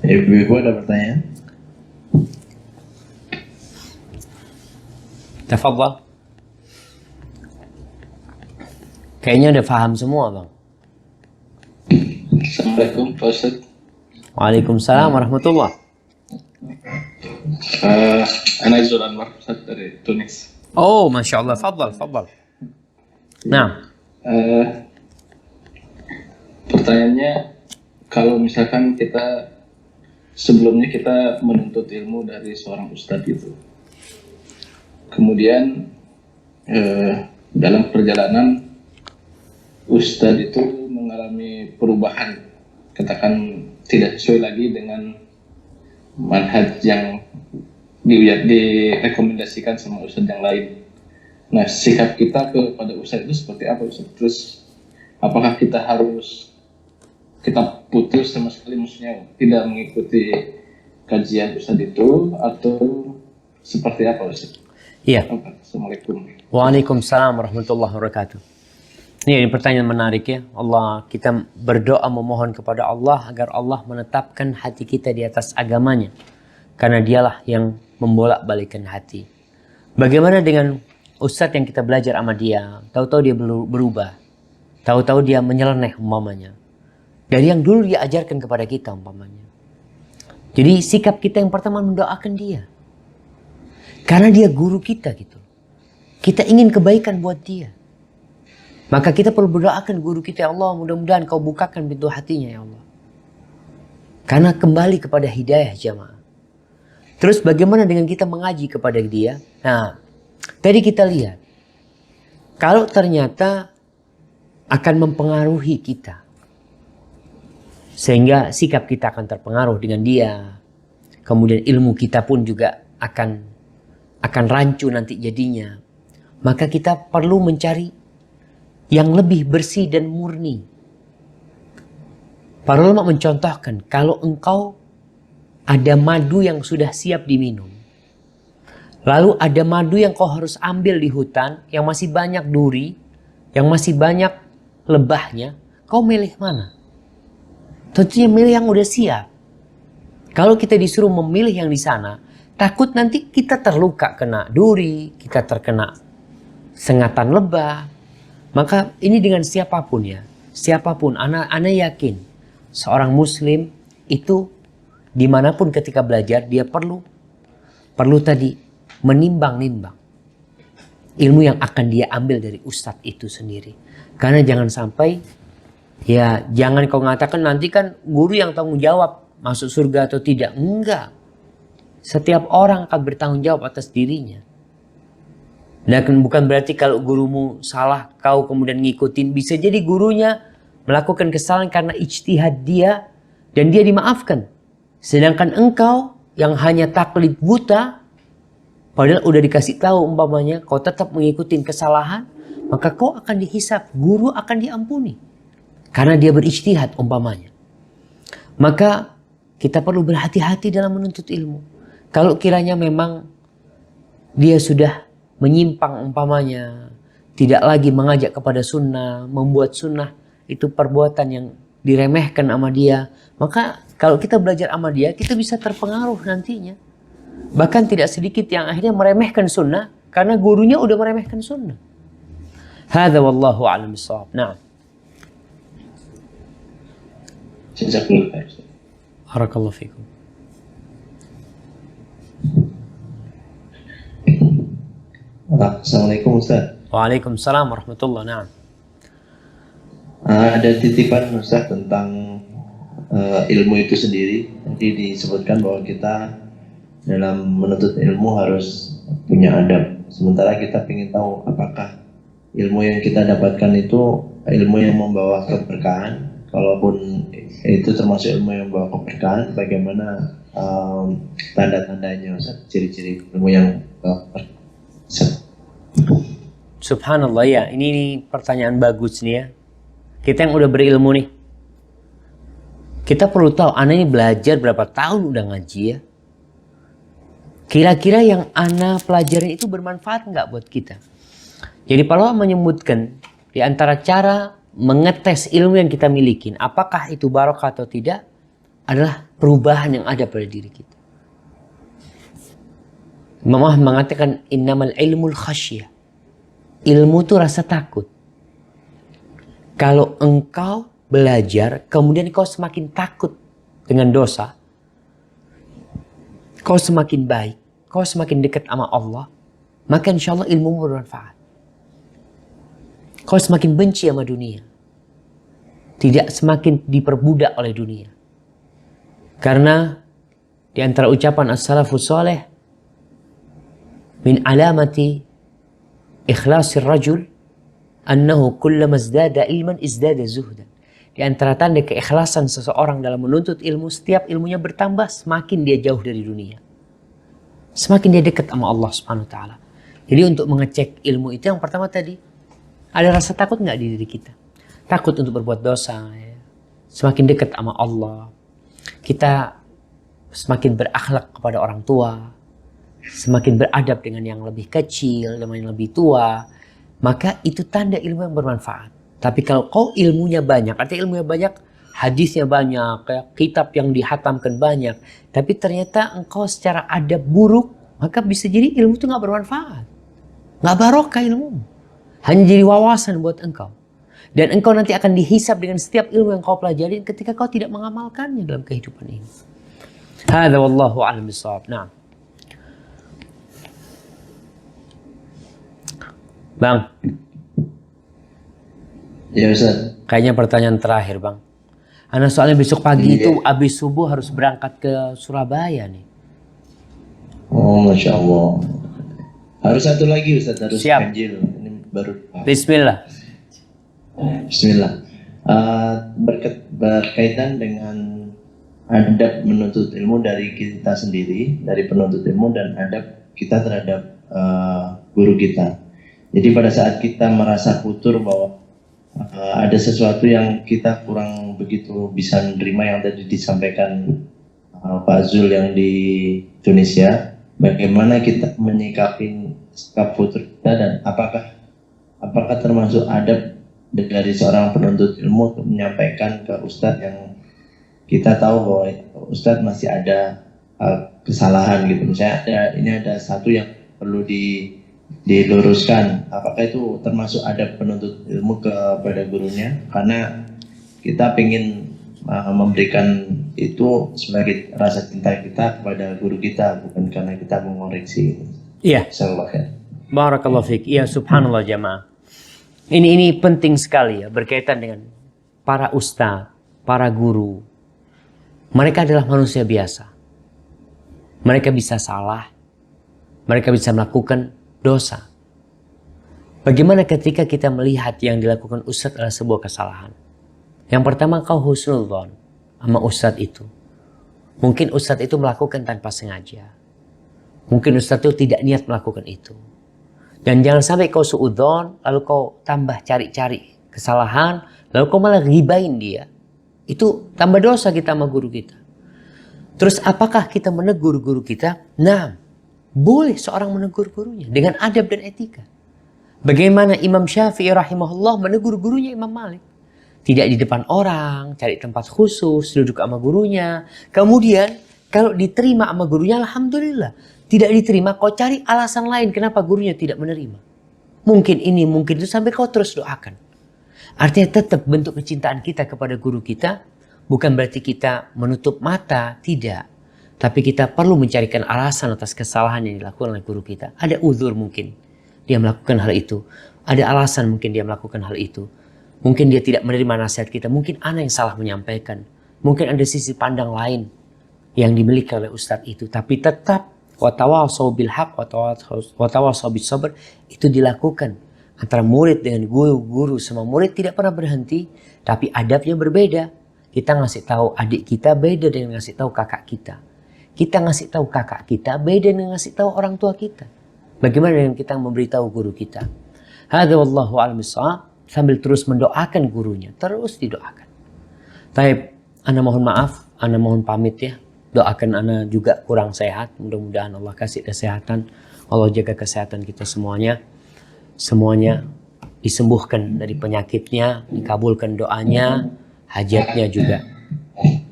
Ibu ada pertanyaan? Tafadhal. Kayaknya udah paham semua, Bang. Assalamualaikum Pak Ustaz. Waalaikumsalam warahmatullah. Ana Izul Anwar Ustaz dari Tunis. Oh, Masya Allah. Fadhal. Nah. Pertanyaannya, kalau misalkan sebelumnya kita menuntut ilmu dari seorang ustadz itu, kemudian dalam perjalanan ustadz itu mengalami perubahan, katakan tidak sesuai lagi dengan manhaj yang direkomendasikan sama ustadz yang lain. Nah, sikap kita kepada ustadz itu seperti apa Ustadz? Terus apakah kita putus sama sekali, maksudnya tidak mengikuti kajian ustadz itu, atau seperti apa Ustadz? Iya. Assalamualaikum. Waalaikumsalam warahmatullahi wabarakatuh. Ini pertanyaan menarik ya. Kita berdoa memohon kepada Allah agar Allah menetapkan hati kita di atas agamanya. Karena dialah yang membolak-balikkan hati. Bagaimana dengan ustadz yang kita belajar sama dia, tahu-tahu dia berubah. Tahu-tahu dia menyeleneh umpamanya. Dari yang dulu dia ajarkan kepada kita umpamanya. Jadi sikap kita yang pertama mendoakan dia. Karena dia guru kita gitu. Kita ingin kebaikan buat dia. Maka kita perlu berdoakan guru kita, ya Allah, mudah-mudahan kau bukakan pintu hatinya ya Allah. Karena kembali kepada hidayah jamaah. Terus bagaimana dengan kita mengaji kepada dia? Nah, tadi kita lihat. Kalau ternyata akan mempengaruhi kita. Sehingga sikap kita akan terpengaruh dengan dia. Kemudian ilmu kita pun juga akan rancu nanti jadinya. Maka kita perlu mencari yang lebih bersih dan murni. Para ulama mencontohkan, kalau engkau ada madu yang sudah siap diminum, lalu ada madu yang kau harus ambil di hutan, yang masih banyak duri, yang masih banyak lebahnya, kau milih mana? Tentunya milih yang udah siap. Kalau kita disuruh memilih yang di sana, takut nanti kita terluka kena duri, kita terkena sengatan lebah. Maka ini dengan siapapun ya, siapapun, ana yakin seorang muslim itu dimanapun ketika belajar dia perlu tadi menimbang-nimbang ilmu yang akan dia ambil dari ustadz itu sendiri. Karena jangan sampai, ya jangan kau mengatakan nanti kan guru yang tanggung jawab masuk surga atau tidak. Enggak. Setiap orang akan bertanggung jawab atas dirinya. Dan bukan berarti kalau gurumu salah kau kemudian ngikutin. Bisa jadi gurunya melakukan kesalahan karena ijtihad dia dan dia dimaafkan. Sedangkan engkau yang hanya taklid buta, padahal udah dikasih tahu umpamanya, kau tetap mengikuti kesalahan, maka kau akan dihisap, guru akan diampuni. Karena dia berijtihad umpamanya. Maka kita perlu berhati-hati dalam menuntut ilmu. Kalau kiranya memang dia sudah menyimpang umpamanya, tidak lagi mengajak kepada sunnah, membuat sunnah itu perbuatan yang diremehkan sama dia, maka kalau kita belajar sama dia, kita bisa terpengaruh nantinya. Bahkan tidak sedikit yang akhirnya meremehkan sunnah karena gurunya udah meremehkan sunnah. Hadza wallahu a'lam bissawab. Nah. Jazakumullah khair. Barakallahu fikum. Assalamualaikum Ustaz. Waalaikumsalam warahmatullahi wabarakatuh. Ada titipan Ustaz tentang ilmu itu sendiri. Nanti disebutkan bahwa kita dalam menuntut ilmu harus punya adab. Sementara kita ingin tahu apakah ilmu yang kita dapatkan itu ilmu yang membawa keberkahan. Kalaupun itu termasuk ilmu yang membawa keberkahan, bagaimana tanda-tandanya Ustaz? Ciri-ciri ilmu yang Subhanallah ya, ini pertanyaan bagus nih ya. Kita yang udah berilmu nih, kita perlu tahu, anak ini belajar berapa tahun udah ngaji ya. Kira-kira yang anak pelajarin itu bermanfaat nggak buat kita? Jadi para ulama menyebutkan di antara cara mengetes ilmu yang kita miliki, apakah itu barokah atau tidak, adalah perubahan yang ada pada diri kita. Imam Ahmad mengatakan innamal ilmul khasyah. Ilmu itu rasa takut. Kalau engkau belajar, kemudian kau semakin takut dengan dosa, kau semakin baik, kau semakin dekat sama Allah, maka insya Allah ilmu bermanfaat. Kau semakin benci sama dunia, tidak semakin diperbudak oleh dunia. Karena di antara ucapan as-salafus saleh, min alamati ikhlasir rajul annahu kullama izdada ilman izdada zuhdan. Di antara tanda keikhlasan seseorang dalam menuntut ilmu, setiap ilmunya bertambah, semakin dia jauh dari dunia. Semakin dia dekat sama Allah Subhanahu wa taala. Jadi untuk mengecek ilmu itu yang pertama tadi, ada rasa takut nggak di diri kita? Takut untuk berbuat dosa, ya. Semakin dekat sama Allah. Kita semakin berakhlak kepada orang tua, semakin beradab dengan yang lebih kecil, dengan yang lebih tua, maka itu tanda ilmu yang bermanfaat. Tapi kalau kau ilmunya banyak, artinya ilmunya banyak, hadisnya banyak, kitab yang dihatamkan banyak, tapi ternyata engkau secara adab buruk, maka bisa jadi ilmu itu nggak bermanfaat, nggak barokah ilmu, hanya jadi wawasan buat engkau. Dan engkau nanti akan dihisab dengan setiap ilmu yang kau pelajari ketika kau tidak mengamalkannya dalam kehidupan ini. Hadza wallahu a'lam bissawab. Nah. Bang. Ya Ustaz. Kayaknya pertanyaan terakhir Bang. Anak soalnya besok pagi itu habis subuh harus berangkat ke Surabaya nih. Oh Masya Allah. Harus satu lagi Ustaz, harus siap. ganjil. Ini baru. Bismillah. Bismillah. Berkaitan dengan adab menuntut ilmu dari kita sendiri, dari penuntut ilmu, dan adab kita terhadap guru kita. Jadi pada saat kita merasa futur bahwa ada sesuatu yang kita kurang begitu bisa menerima yang tadi disampaikan Pak Zul yang di Tunisia, bagaimana kita menyikapi sikap futur kita dan apakah termasuk adab dari seorang penuntut ilmu untuk menyampaikan ke Ustadz yang kita tahu bahwa Ustadz masih ada kesalahan gitu, misalnya ini ada satu yang perlu diluruskan, apakah itu termasuk adab penuntut ilmu kepada gurunya, karena kita ingin memberikan itu sebagai rasa cinta kita kepada guru kita, bukan karena kita mengoreksi. Iya. Barakallahu fiik. Iya, subhanallah jamaah. Ini penting sekali ya, berkaitan dengan para ustaz, para guru. Mereka adalah manusia biasa. Mereka bisa salah. Mereka bisa melakukan dosa. Bagaimana ketika kita melihat yang dilakukan ustaz adalah sebuah kesalahan? Yang pertama, kau husnudzon sama ustadz itu. Mungkin ustadz itu melakukan tanpa sengaja. Mungkin ustadz itu tidak niat melakukan itu. Dan jangan sampai kau suudzon, lalu kau tambah cari-cari kesalahan, lalu kau malah ghibain dia. Itu tambah dosa kita sama guru kita. Terus apakah kita menegur guru kita? Nah, boleh seorang menegur gurunya dengan adab dan etika. Bagaimana Imam Syafi'i rahimahullah menegur gurunya Imam Malik. Tidak di depan orang, cari tempat khusus, duduk sama gurunya. Kemudian kalau diterima sama gurunya, alhamdulillah. Tidak diterima, kau cari alasan lain kenapa gurunya tidak menerima. Mungkin ini, mungkin itu, sampai kau terus doakan. Artinya tetap bentuk kecintaan kita kepada guru kita, bukan berarti kita menutup mata, tidak. Tapi kita perlu mencarikan alasan atas kesalahan yang dilakukan oleh guru kita. Ada uzur mungkin dia melakukan hal itu. Ada alasan mungkin dia melakukan hal itu. Mungkin dia tidak menerima nasihat kita. Mungkin ana yang salah menyampaikan. Mungkin ada sisi pandang lain yang dimiliki oleh ustadz itu. Tapi tetap watawasau bil haq, watawasau bis sabr, itu dilakukan antara murid dengan guru sama murid tidak pernah berhenti. Tapi adabnya berbeda. Kita ngasih tahu adik kita beda dengan ngasih tahu kakak kita. Kita ngasih tahu kakak kita beda dengan ngasih tahu orang tua kita. Bagaimana dengan kita memberitahu guru kita? Hadza wallahu a'lam bissawab. Sambil terus mendoakan gurunya, terus didoakan. Taib, ana mohon maaf, ana mohon pamit ya. Doakan ana juga kurang sehat. Mudah-mudahan Allah kasih kesehatan. Allah jaga kesehatan kita semuanya. Semuanya disembuhkan dari penyakitnya, dikabulkan doanya, hajatnya juga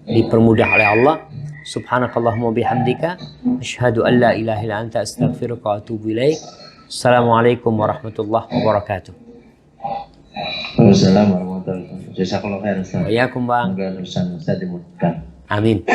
dipermudah oleh Allah. Subhanakallahumma bihamdika asyhadu an la ilaha illa anta astaghfiruka wa atubu ilaik. Assalamualaikum warahmatullahi wabarakatuh. Wassalamualaikum warahmatullahi wabarakatuh. Jazakallahu khairan. Waalaikumsalam. Semoga urusan Ustaz dimudahkan. Amin.